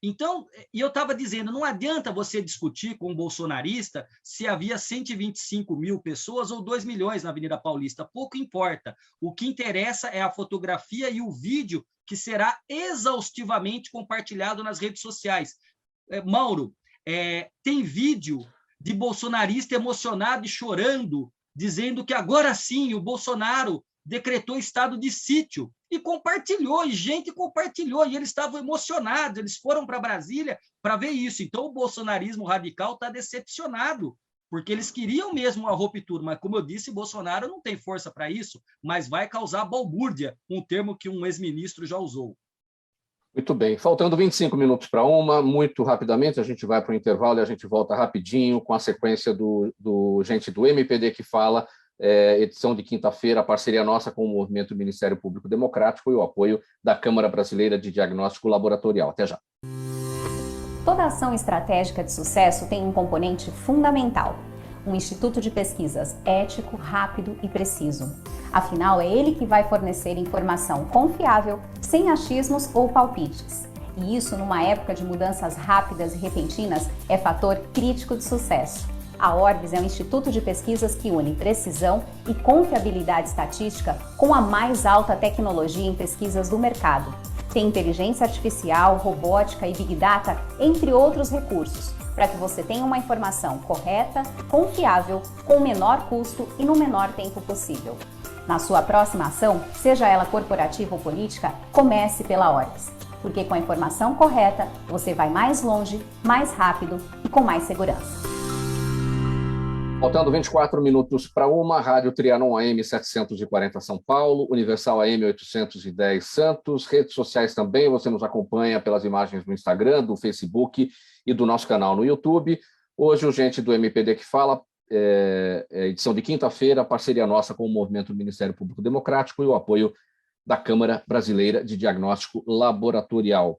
Então, e eu estava dizendo, não adianta você discutir com um bolsonarista se havia 125 mil pessoas ou 2 milhões na Avenida Paulista, pouco importa. O que interessa é a fotografia e o vídeo que será exaustivamente compartilhado nas redes sociais. Mauro, tem vídeo de bolsonarista emocionado e chorando, dizendo que agora sim o Bolsonaro decretou estado de sítio e compartilhou, e gente compartilhou, e eles estavam emocionados, eles foram para Brasília para ver isso. Então, o bolsonarismo radical está decepcionado, porque eles queriam mesmo uma ruptura, mas, como eu disse, Bolsonaro não tem força para isso, mas vai causar balbúrdia, um termo que um ex-ministro já usou. Muito bem. Faltando 25 minutos para uma, muito rapidamente, a gente vai para o intervalo e a gente volta rapidinho com a sequência do Gente do MPD que Fala, edição de quinta-feira, a parceria nossa com o Movimento Ministério Público Democrático e o apoio da Câmara Brasileira de Diagnóstico Laboratorial. Até já. Toda ação estratégica de sucesso tem um componente fundamental: um instituto de pesquisas ético, rápido e preciso. Afinal, é ele que vai fornecer informação confiável, sem achismos ou palpites. E isso, numa época de mudanças rápidas e repentinas, é fator crítico de sucesso. A Orbis é um instituto de pesquisas que une precisão e confiabilidade estatística com a mais alta tecnologia em pesquisas do mercado. Tem inteligência artificial, robótica e Big Data, entre outros recursos, para que você tenha uma informação correta, confiável, com o menor custo e no menor tempo possível. Na sua próxima ação, seja ela corporativa ou política, comece pela Orbis, porque com a informação correta, você vai mais longe, mais rápido e com mais segurança. Faltando 24 minutos para uma, Rádio Trianon AM 740 São Paulo, Universal AM 810 Santos, redes sociais também, você nos acompanha pelas imagens do Instagram, do Facebook e do nosso canal no YouTube. Hoje o Gente do MPD que Fala, edição de quinta-feira, parceria nossa com o Movimento Ministério Público Democrático e o apoio da Câmara Brasileira de Diagnóstico Laboratorial.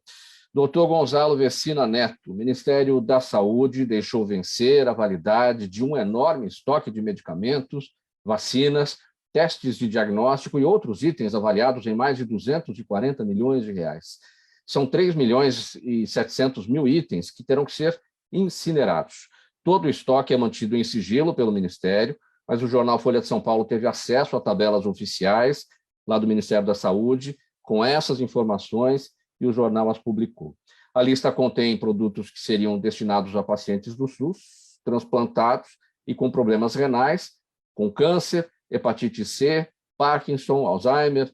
Dr. Gonzalo Vecina Neto, o Ministério da Saúde deixou vencer a validade de um enorme estoque de medicamentos, vacinas, testes de diagnóstico e outros itens avaliados em mais de 240 milhões de reais. São 3 milhões e 700 mil itens que terão que ser incinerados. Todo o estoque é mantido em sigilo pelo Ministério, mas o jornal Folha de São Paulo teve acesso a tabelas oficiais lá do Ministério da Saúde com essas informações e o jornal as publicou. A lista contém produtos que seriam destinados a pacientes do SUS, transplantados e com problemas renais, com câncer, hepatite C, Parkinson, Alzheimer,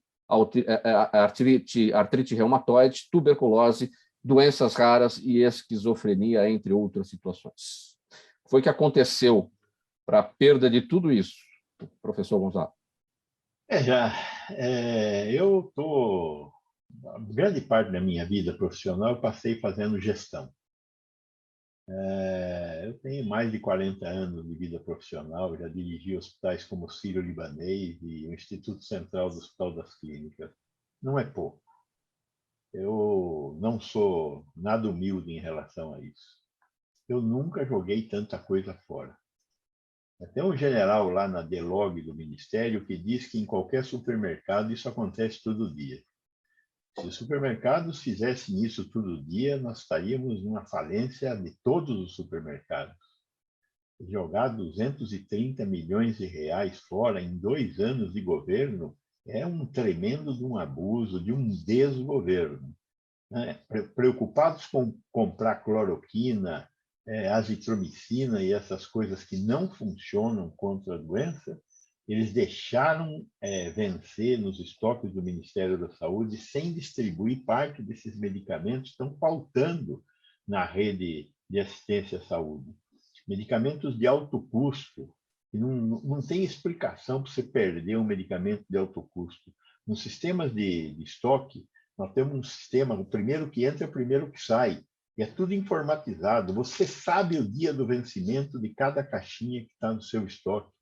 artrite reumatoide, tuberculose, doenças raras e esquizofrenia, entre outras situações. Foi o que aconteceu para a perda de tudo isso, professor Gonzalo? Eu estou... Grande parte da minha vida profissional eu passei fazendo gestão. Eu tenho mais de 40 anos de vida profissional, já dirigi hospitais como o Sírio-Libanês e o Instituto Central do Hospital das Clínicas. Não é pouco. Eu não sou nada humilde em relação a isso. Eu nunca joguei tanta coisa fora. Tem um general lá na DELOG do Ministério que diz que em qualquer supermercado isso acontece todo dia. Se os supermercados fizessem isso todo dia, nós estaríamos numa falência de todos os supermercados. Jogar 230 milhões de reais fora em 2 anos de governo é um tremendo de um abuso, de um desgoverno. Preocupados com comprar cloroquina, azitromicina e essas coisas que não funcionam contra a doença, eles deixaram vencer nos estoques do Ministério da Saúde sem distribuir parte desses medicamentos que estão faltando na rede de assistência à saúde. Medicamentos de alto custo, que não tem explicação para você perder um medicamento de alto custo. Nos sistemas de estoque, nós temos um sistema, o primeiro que entra é o primeiro que sai, e é tudo informatizado. Você sabe o dia do vencimento de cada caixinha que está no seu estoque.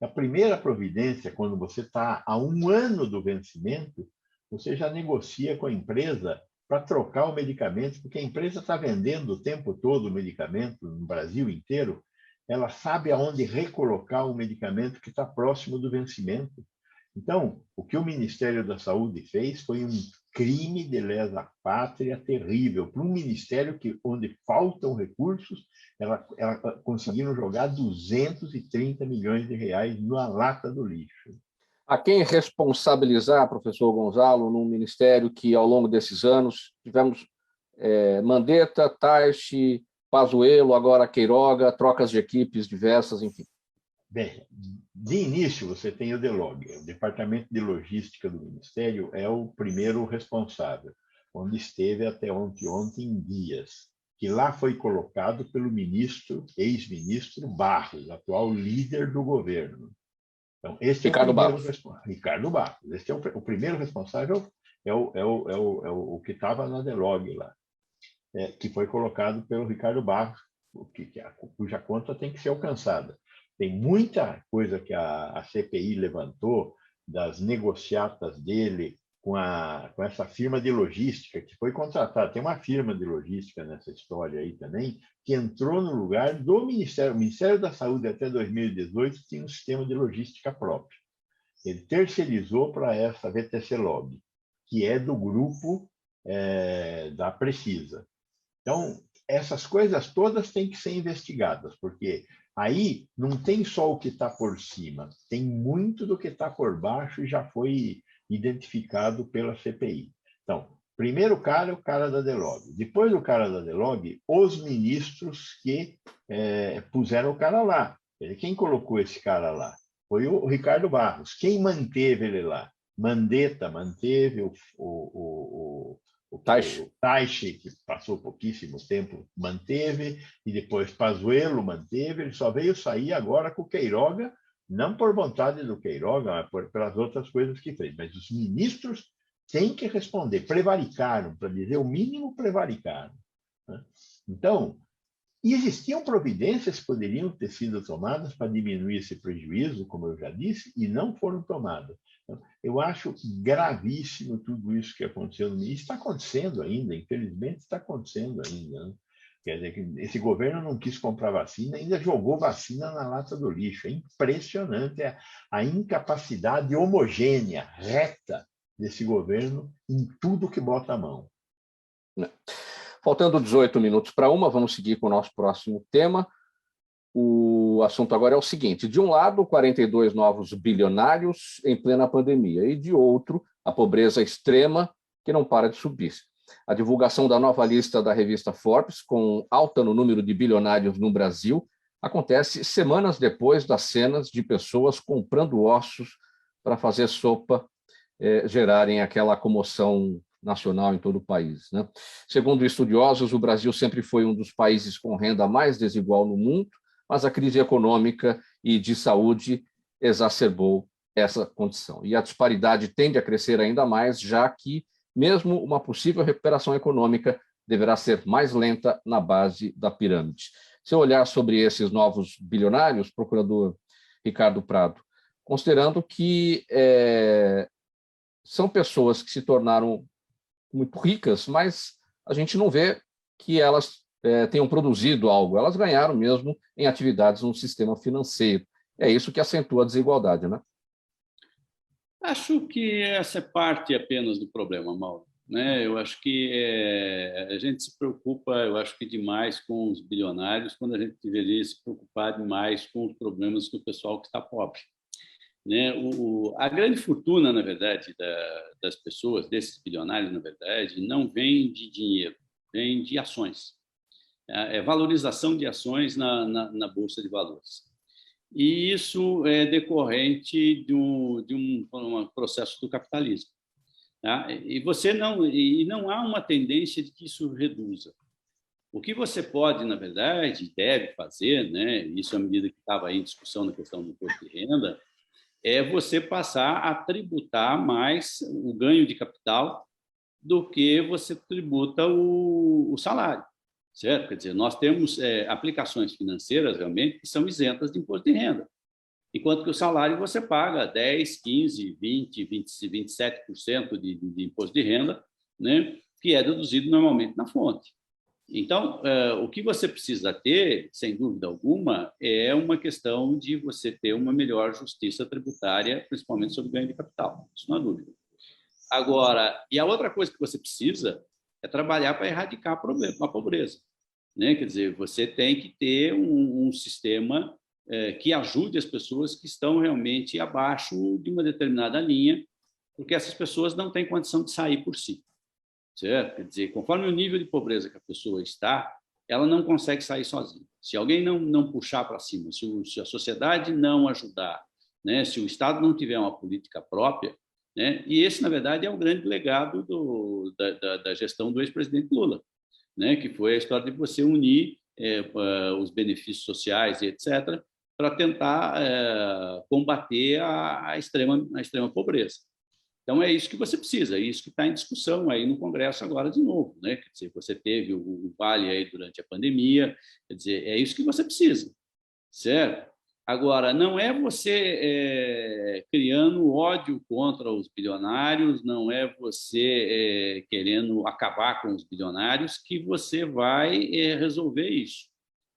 A primeira providência, quando você está a 1 ano do vencimento, você já negocia com a empresa para trocar o medicamento, porque a empresa está vendendo o tempo todo o medicamento no Brasil inteiro, ela sabe aonde recolocar o medicamento que está próximo do vencimento. Então, o que o Ministério da Saúde fez foi um crime de lesa pátria terrível. Para um ministério onde faltam recursos, ela conseguiram jogar 230 milhões de reais na lata do lixo. A quem responsabilizar, professor Gonzalo, num ministério que, ao longo desses anos, tivemos Mandetta, Taixe, Pazuello, agora Queiroga, trocas de equipes diversas, enfim? Bem, de início você tem o DELOG, o Departamento de Logística do Ministério é o primeiro responsável, onde esteve até ontem Dias, que lá foi colocado pelo ex-ministro Barros, atual líder do governo. Então, esse Ricardo é o primeiro Barros. Ricardo Barros. Esse é o primeiro responsável, o que estava na DELOG lá, que foi colocado pelo Ricardo Barros, cuja conta tem que ser alcançada. Tem muita coisa que a CPI levantou das negociatas dele com essa firma de logística que foi contratada. Tem uma firma de logística nessa história aí também, que entrou no lugar do Ministério. O Ministério da Saúde, até 2018, tinha um sistema de logística próprio. Ele terceirizou para essa VTC Log, que é do grupo da Precisa. Então, essas coisas todas têm que ser investigadas, porque aí não tem só o que está por cima, tem muito do que está por baixo e já foi identificado pela CPI. Então, primeiro cara é o cara da DELOG. Depois do cara da DELOG, os ministros que puseram o cara lá. Quem colocou esse cara lá? Foi o Ricardo Barros. Quem manteve ele lá? Mandetta manteve, o Taixe, que passou pouquíssimo tempo, manteve, e depois Pazuello manteve. Ele só veio sair agora com o Queiroga, não por vontade do Queiroga, mas pelas outras coisas que fez. Mas os ministros têm que responder. Prevaricaram, para dizer o mínimo, prevaricaram. Então, existiam providências que poderiam ter sido tomadas para diminuir esse prejuízo, como eu já disse, e não foram tomadas. Então, eu acho gravíssimo tudo isso que aconteceu no ministério. Está acontecendo ainda, infelizmente está acontecendo ainda. Né? Quer dizer, que esse governo não quis comprar vacina, ainda jogou vacina na lata do lixo. É impressionante a incapacidade homogênea, reta desse governo em tudo que bota a mão. Faltando 18 minutos para 1, vamos seguir com o nosso próximo tema. O assunto agora é o seguinte: de um lado, 42 novos bilionários em plena pandemia, e de outro, a pobreza extrema que não para de subir. A divulgação da nova lista da revista Forbes, com alta no número de bilionários no Brasil, acontece semanas depois das cenas de pessoas comprando ossos para fazer sopa, gerarem aquela comoção nacional em todo o país. Né? Segundo estudiosos, o Brasil sempre foi um dos países com renda mais desigual no mundo, mas a crise econômica e de saúde exacerbou essa condição. E a disparidade tende a crescer ainda mais, já que mesmo uma possível recuperação econômica deverá ser mais lenta na base da pirâmide. Se eu olhar sobre esses novos bilionários, procurador Ricardo Prado, considerando que são pessoas que se tornaram muito ricas, mas a gente não vê que elas tenham produzido algo, elas ganharam mesmo em atividades no sistema financeiro. É isso que acentua a desigualdade, né? Acho que essa é parte apenas do problema, Mauro. Né? Eu acho que a gente se preocupa, eu acho que demais com os bilionários, quando a gente deveria se preocupar demais com os problemas do pessoal que está pobre. Né? A grande fortuna, na verdade, das pessoas, desses bilionários, na verdade, não vem de dinheiro, vem de ações. É valorização de ações na Bolsa de Valores. E isso é decorrente de um processo do capitalismo. Tá? E não há uma tendência de que isso reduza. O que você pode, na verdade, deve fazer, né? Isso à medida que estava aí em discussão na questão do imposto de renda, é você passar a tributar mais o ganho de capital do que você tributa o salário. Certo? Quer dizer, nós temos aplicações financeiras realmente que são isentas de imposto de renda, enquanto que o salário você paga 10%, 15%, 20%, 27% de imposto de renda, né, que é deduzido normalmente na fonte. Então, o que você precisa ter, sem dúvida alguma, é uma questão de você ter uma melhor justiça tributária, principalmente sobre ganho de capital, isso não há dúvida. Agora, e a outra coisa que você precisa é trabalhar para erradicar a pobreza. Né? Quer dizer, você tem que ter um sistema que ajude as pessoas que estão realmente abaixo de uma determinada linha, porque essas pessoas não têm condição de sair por si. Certo? Quer dizer, conforme o nível de pobreza que a pessoa está, ela não consegue sair sozinha. Se alguém não puxar para cima, se a sociedade não ajudar, né, se o Estado não tiver uma política própria, né, e esse, na verdade, é o grande legado da gestão do ex-presidente Lula, né, que foi a história de você unir os benefícios sociais e etc., para tentar combater a extrema pobreza. Então, é isso que você precisa, é isso que está em discussão aí no Congresso agora de novo, né? Quer dizer, você teve o vale aí durante a pandemia, quer dizer, é isso que você precisa, certo? Agora, não é você criando ódio contra os bilionários, não é você querendo acabar com os bilionários que você vai resolver isso.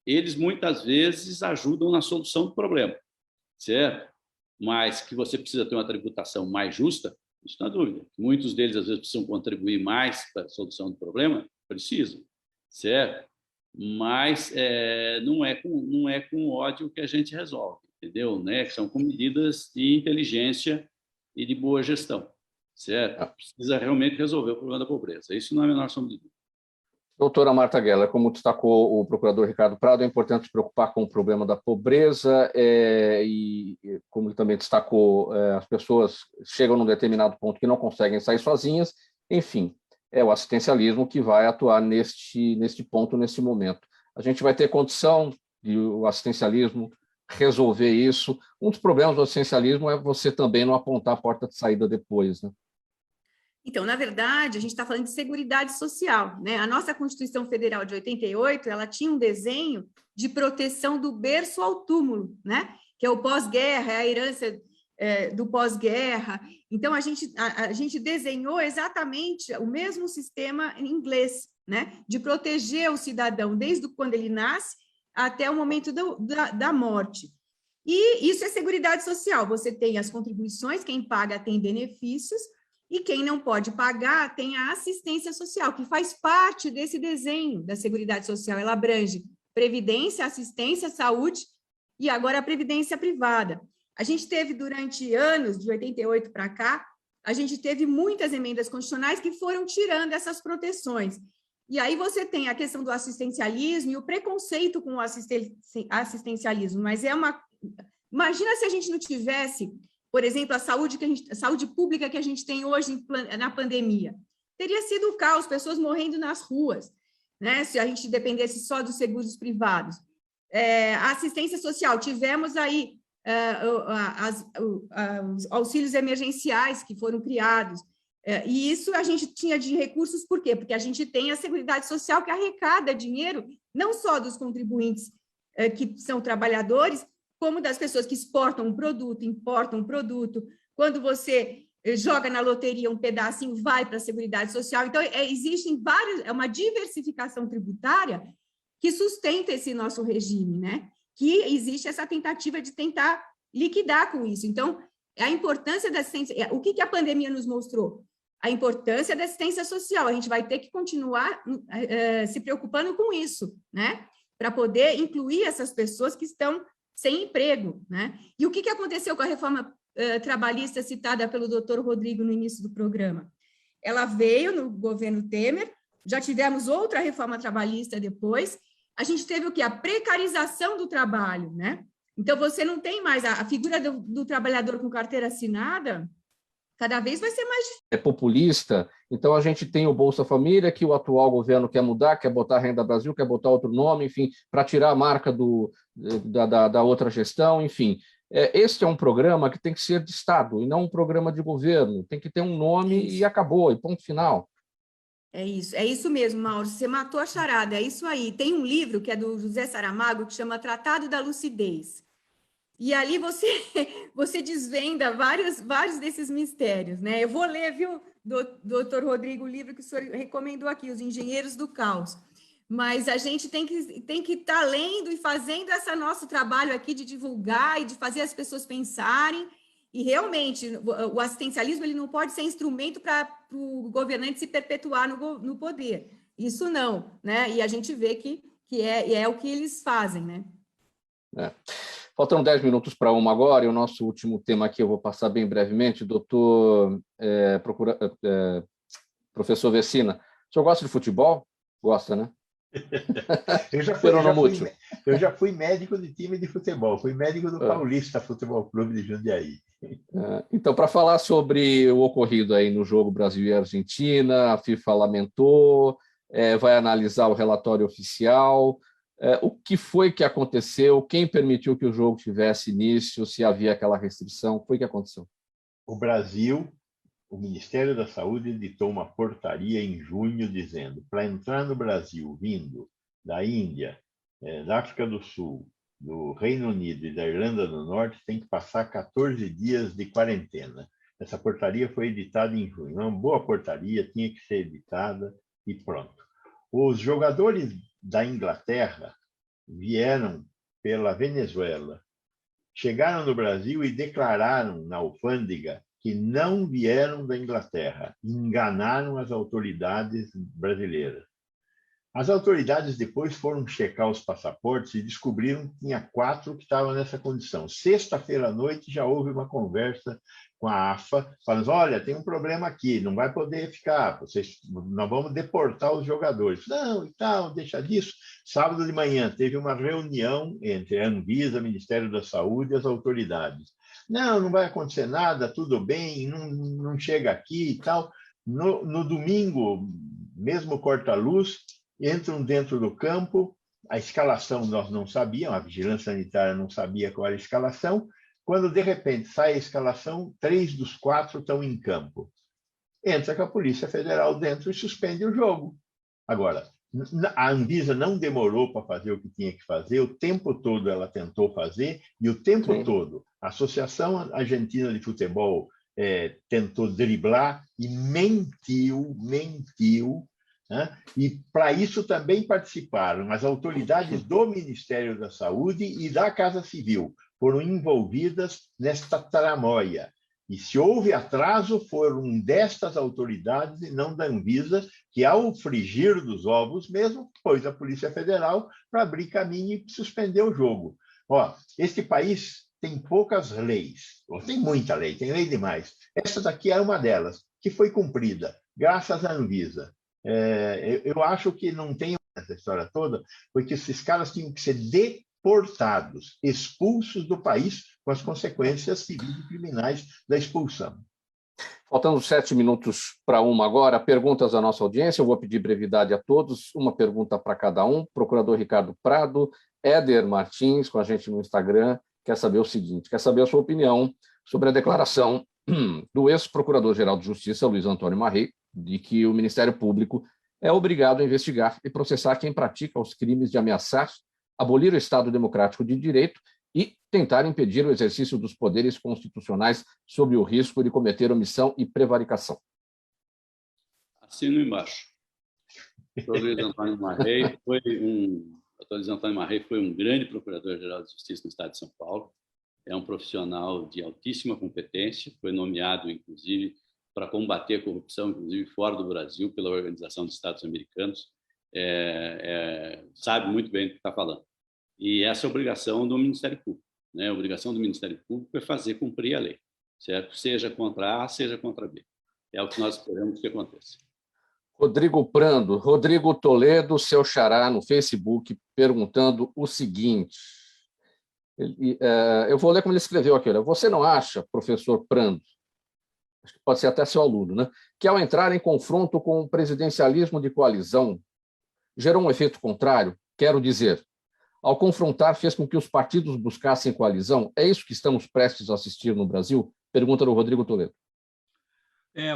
Eles, muitas vezes, ajudam na solução do problema, certo? Mas que você precisa ter uma tributação mais justa, isso não há dúvida. Muitos deles, às vezes, precisam contribuir mais para a solução do problema, precisam, certo? Mas não é com ódio que a gente resolve, entendeu? Né? São com medidas de inteligência e de boa gestão, certo? Precisa realmente resolver o problema da pobreza. Isso não é a menor sombra de dúvida. Doutora Marta Geller, como destacou o procurador Ricardo Prado, é importante se preocupar com o problema da pobreza e, como ele também destacou, as pessoas chegam num determinado ponto que não conseguem sair sozinhas. Enfim, é o assistencialismo que vai atuar neste ponto, nesse momento. A gente vai ter condição de o assistencialismo resolver isso. Um dos problemas do assistencialismo é você também não apontar a porta de saída depois, né? Então, na verdade, a gente está falando de seguridade social, né? A nossa Constituição Federal de 88, ela tinha um desenho de proteção do berço ao túmulo, né? Que é o pós-guerra, é a herança do pós-guerra. Então, a gente desenhou exatamente o mesmo sistema em inglês, né? De proteger o cidadão desde quando ele nasce até o momento da morte. E isso é seguridade social. Você tem as contribuições, quem paga tem benefícios, e quem não pode pagar tem a assistência social, que faz parte desse desenho da Seguridade Social. Ela abrange previdência, assistência, saúde e agora a previdência privada. A gente teve durante anos, de 88 para cá, a gente teve muitas emendas constitucionais que foram tirando essas proteções. E aí você tem a questão do assistencialismo e o preconceito com o assistencialismo, mas imagina se a gente não tivesse, por exemplo, a saúde pública que a gente tem hoje na pandemia. Teria sido o caos, pessoas morrendo nas ruas, né? Se a gente dependesse só dos seguros privados. A assistência social, tivemos aí os auxílios emergenciais que foram criados, e isso a gente tinha de recursos, por quê? Porque a gente tem a Seguridade Social que arrecada dinheiro, não só dos contribuintes que são trabalhadores, como das pessoas que exportam um produto, importam um produto. Quando você joga na loteria um pedacinho, vai para a Seguridade Social. Então, existem uma diversificação tributária que sustenta esse nosso regime, né? Que existe essa tentativa de tentar liquidar com isso. Então, a importância da assistência... O que a pandemia nos mostrou? A importância da assistência social. A gente vai ter que continuar se preocupando com isso, né? Para poder incluir essas pessoas que estão sem emprego, né? E o que aconteceu com a reforma trabalhista citada pelo doutor Rodrigo no início do programa? Ela veio no governo Temer, já tivemos outra reforma trabalhista depois, a gente teve o quê? A precarização do trabalho, né? Então, você não tem mais a figura do trabalhador com carteira assinada, cada vez vai ser mais... É populista, então a gente tem o Bolsa Família, que o atual governo quer mudar, quer botar Renda Brasil, quer botar outro nome, enfim, para tirar a marca da outra gestão, enfim. Este é um programa que tem que ser de Estado, e não um programa de governo, tem que ter um nome e acabou, e ponto final. É isso mesmo, Mauro, você matou a charada, é isso aí. Tem um livro que é do José Saramago, que chama Tratado da Lucidez. E ali você desvenda vários desses mistérios, né? Eu vou ler, viu, doutor Rodrigo, o livro que o senhor recomendou aqui, Os Engenheiros do Caos. Mas a gente tem que estar lendo e fazendo esse nosso trabalho aqui de divulgar e de fazer as pessoas pensarem. E, realmente, o assistencialismo ele não pode ser instrumento para o governante se perpetuar no poder. Isso não, né? E a gente vê que é o que eles fazem, né? Faltam 10 minutos para 1 agora, e o nosso último tema aqui eu vou passar bem brevemente. Doutor professor Vecina, o senhor gosta de futebol? Gosta, né? Eu já fui médico de time de futebol, fui médico do Paulista Futebol Clube de Jundiaí. Então, para falar sobre o ocorrido aí no jogo Brasil e Argentina, a FIFA lamentou, vai analisar o relatório oficial. O que foi que aconteceu? Quem permitiu que o jogo tivesse início? Se havia aquela restrição? O que foi que aconteceu? O Brasil, o Ministério da Saúde editou uma portaria em junho dizendo: para entrar no Brasil vindo da Índia, da África do Sul, do Reino Unido e da Irlanda do Norte, tem que passar 14 dias de quarentena. Essa portaria foi editada em junho. Uma boa portaria, tinha que ser editada e pronto. Os jogadores da Inglaterra vieram pela Venezuela, chegaram no Brasil e declararam na alfândega que não vieram da Inglaterra, enganaram as autoridades brasileiras. As autoridades depois foram checar os passaportes e descobriram que tinha 4 que estavam nessa condição. Sexta-feira à noite já houve uma conversa com a AFA, falando: olha, tem um problema aqui, não vai poder ficar, nós vamos deportar os jogadores. Não, e tal, deixa disso. Sábado de manhã teve uma reunião entre a Anvisa, Ministério da Saúde e as autoridades. Não vai acontecer nada, tudo bem, não chega aqui e tal. No domingo, mesmo corta-luz, entram dentro do campo, a escalação nós não sabíamos, a vigilância sanitária não sabia qual era a escalação. Quando, de repente, sai a escalação, 3 dos 4 estão em campo. Entra com a Polícia Federal dentro e suspende o jogo. Agora, a Anvisa não demorou para fazer o que tinha que fazer, o tempo todo ela tentou fazer, e o tempo todo a Associação Argentina de Futebol tentou driblar e mentiu, né? E para isso também participaram as autoridades do Ministério da Saúde e da Casa Civil, foram envolvidas nesta tramóia. E se houve atraso, foram destas autoridades e não da Anvisa, que ao frigir dos ovos mesmo, pôs a Polícia Federal para abrir caminho e suspender o jogo. Este país tem poucas leis, tem muita lei, tem lei demais. Essa daqui é uma delas, que foi cumprida, graças à Anvisa. Eu acho que não tem essa história toda, porque esses caras tinham que ser deportados, expulsos do país, com as consequências civis e criminais da expulsão. Faltando 7 minutos para 1 agora, perguntas da nossa audiência. Eu vou pedir brevidade a todos, uma pergunta para cada um. Procurador Ricardo Prado, Éder Martins, com a gente no Instagram, quer saber o seguinte, quer saber a sua opinião sobre a declaração do ex-procurador-geral de Justiça, Luiz Antônio Marrei, de que o Ministério Público é obrigado a investigar e processar quem pratica os crimes de ameaçar, abolir o Estado Democrático de Direito e tentar impedir o exercício dos poderes constitucionais sob o risco de cometer omissão e prevaricação. Assino embaixo. O Luiz Antônio Marrei foi um grande procurador-geral de Justiça no Estado de São Paulo. É um profissional de altíssima competência, foi nomeado, inclusive, para combater a corrupção, inclusive fora do Brasil, pela Organização dos Estados Americanos. Sabe muito bem do que está falando. E essa é a obrigação do Ministério Público, né? A obrigação do Ministério Público é fazer cumprir a lei, certo? Seja contra A, seja contra B. É o que nós esperamos que aconteça. Rodrigo Prando, Rodrigo Toledo, seu xará no Facebook, perguntando o seguinte. Eu vou ler como ele escreveu aqui. Olha, você não acha, professor Prando, acho que pode ser até seu aluno, né, que ao entrar em confronto com o presidencialismo de coalizão, gerou um efeito contrário? Quero dizer, ao confrontar, fez com que os partidos buscassem coalizão? É isso que estamos prestes a assistir no Brasil? Pergunta do Rodrigo Toledo.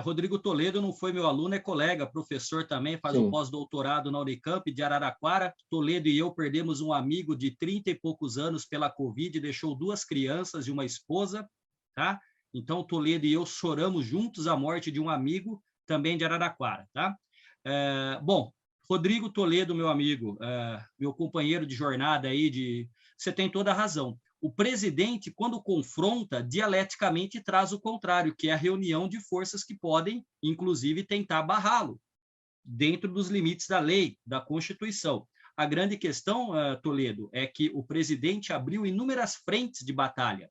Rodrigo Toledo não foi meu aluno, é colega, professor também, faz um pós-doutorado na Unicamp de Araraquara. Toledo e eu perdemos um amigo de 30 e poucos anos pela Covid, deixou 2 crianças e uma esposa, tá? Então, Toledo e eu choramos juntos a morte de um amigo, também de Araraquara, tá? Bom, Rodrigo Toledo, meu amigo, meu companheiro de jornada aí, você tem toda a razão. O presidente, quando confronta, dialeticamente traz o contrário, que é a reunião de forças que podem, inclusive, tentar barrá-lo, dentro dos limites da lei, da Constituição. A grande questão, Toledo, é que o presidente abriu inúmeras frentes de batalha.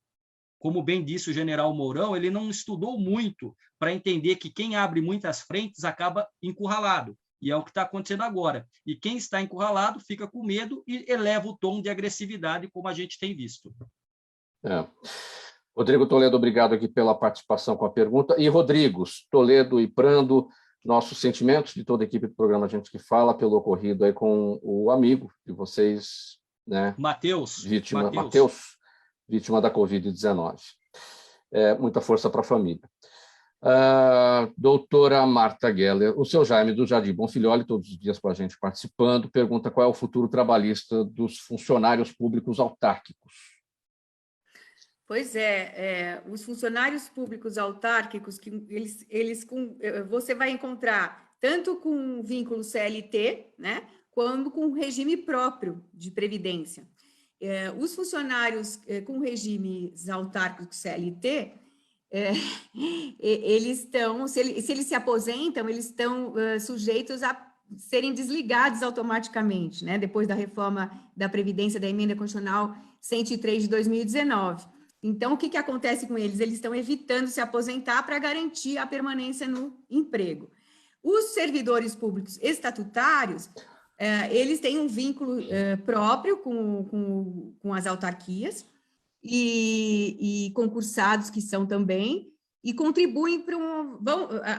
Como bem disse o general Mourão, ele não estudou muito para entender que quem abre muitas frentes acaba encurralado. E é o que está acontecendo agora. E quem está encurralado fica com medo e eleva o tom de agressividade, como a gente tem visto. Rodrigo Toledo, obrigado aqui pela participação com a pergunta. E Rodrigo, Toledo e Prando, nossos sentimentos de toda a equipe do programa Gente que Fala pelo ocorrido aí com o amigo de vocês, né? Matheus, vítima da Covid-19. Muita força para a família. Doutora Marta Geller, o seu Jaime do Jardim Bonfilholi, todos os dias com a gente participando, pergunta qual é o futuro trabalhista dos funcionários públicos autárquicos. Pois os funcionários públicos autárquicos, que você vai encontrar tanto com vínculo CLT, né, quanto com regime próprio de previdência. Os funcionários com regimes autárquicos CLT, eles estão, se eles se aposentam, eles estão sujeitos a serem desligados automaticamente, né, depois da reforma da Previdência da Emenda Constitucional 103 de 2019. Então, o que acontece com eles? Eles estão evitando se aposentar para garantir a permanência no emprego. Os servidores públicos estatutários, eles têm um vínculo próprio com as autarquias e concursados que são também, e contribuem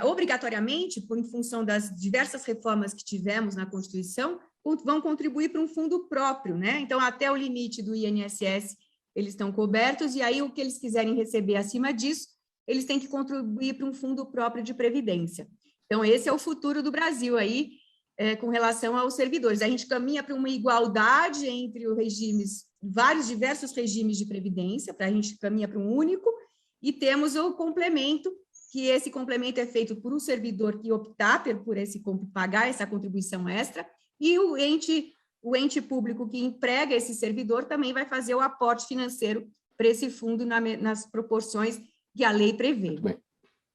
obrigatoriamente, em função das diversas reformas que tivemos na Constituição, vão contribuir para um fundo próprio, né? Então, até o limite do INSS, eles estão cobertos, e aí o que eles quiserem receber acima disso, eles têm que contribuir para um fundo próprio de previdência. Então, esse é o futuro do Brasil aí, com relação aos servidores. A gente caminha para uma igualdade entre os regimes, diversos regimes de previdência, a gente caminha para um único, e temos o complemento, que esse complemento é feito por um servidor que optar por pagar essa contribuição extra, e o ente público que emprega esse servidor também vai fazer o aporte financeiro para esse fundo nas proporções que a lei prevê. Muito bem.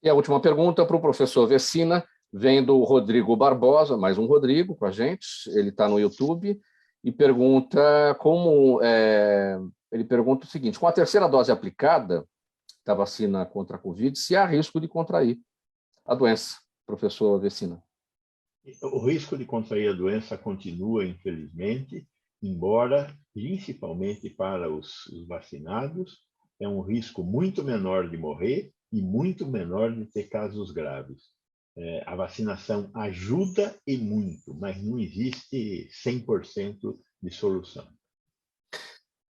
E a última pergunta para o professor Vecina, vem do Rodrigo Barbosa, mais um Rodrigo com a gente, ele está no YouTube, e pergunta ele pergunta o seguinte: com a terceira dose aplicada da vacina contra a Covid, se há risco de contrair a doença, professor Vecina? O risco de contrair a doença continua, infelizmente, embora, principalmente para os vacinados, é um risco muito menor de morrer e muito menor de ter casos graves. A vacinação ajuda e muito, mas não existe 100% de solução.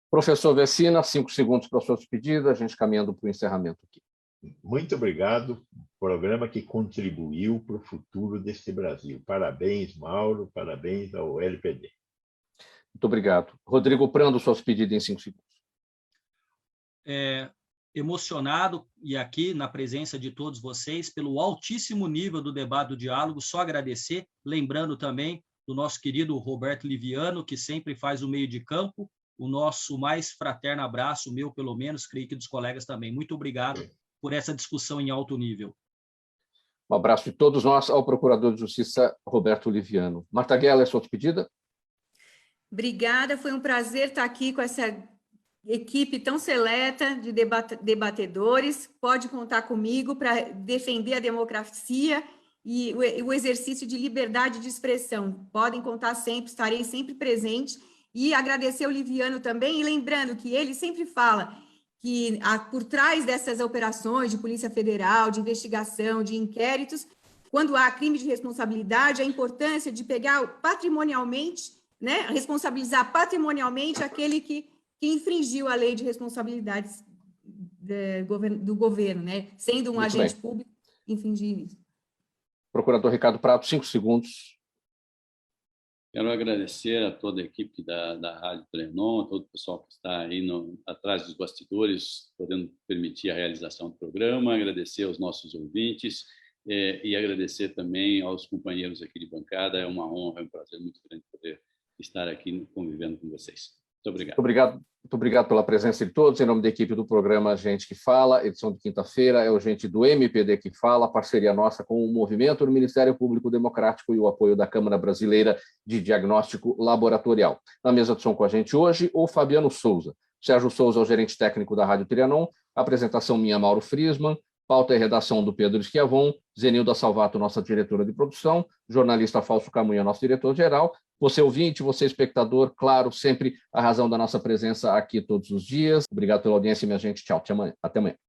Professor Vecina, 5 segundos para a sua despedida, a gente caminhando para o encerramento aqui. Muito obrigado, programa que contribuiu para o futuro deste Brasil. Parabéns, Mauro, parabéns ao LPD. Muito obrigado. Rodrigo Prando, sua despedida em 5 segundos. Emocionado, e aqui na presença de todos vocês, pelo altíssimo nível do debate, do diálogo, só agradecer, lembrando também do nosso querido Roberto Liviano, que sempre faz o meio de campo, o nosso mais fraterno abraço, meu pelo menos, creio que dos colegas também. Muito obrigado por essa discussão em alto nível. Um abraço de todos nós ao Procurador de Justiça, Roberto Liviano. Marta Geller, sua despedida? Obrigada, foi um prazer estar aqui com essa equipe tão seleta de debatedores. Pode contar comigo para defender a democracia e o exercício de liberdade de expressão. Podem contar sempre, estarei sempre presente. E agradecer ao Liviano também, e lembrando que ele sempre fala que por trás dessas operações de Polícia Federal, de investigação, de inquéritos, quando há crime de responsabilidade, a importância de pegar patrimonialmente, né, responsabilizar patrimonialmente aquele que infringiu a lei de responsabilidades do governo, né, sendo um agente público, infringir isso. Procurador Ricardo Prato, 5 segundos. Quero agradecer a toda a equipe da Rádio Trianon, a todo o pessoal que está aí atrás dos bastidores, podendo permitir a realização do programa, agradecer aos nossos ouvintes e agradecer também aos companheiros aqui de bancada. É uma honra, é um prazer muito grande poder estar aqui convivendo com vocês. Muito obrigado. Muito obrigado pela presença de todos. Em nome da equipe do programa Gente que Fala, edição de quinta-feira, é o Gente do MPD que Fala, parceria nossa com o Movimento do Ministério Público Democrático e o apoio da Câmara Brasileira de Diagnóstico Laboratorial. Na mesa de som com a gente hoje, o Fabiano Souza. Sérgio Souza é o gerente técnico da Rádio Trianon, apresentação minha, Mauro Friesman, Pauta e redação do Pedro Schiavon, Zenilda Salvato, nossa diretora de produção, jornalista Fausto Camunha, nosso diretor-geral, você ouvinte, você espectador, claro, sempre a razão da nossa presença aqui todos os dias. Obrigado pela audiência, minha gente. Tchau, até amanhã.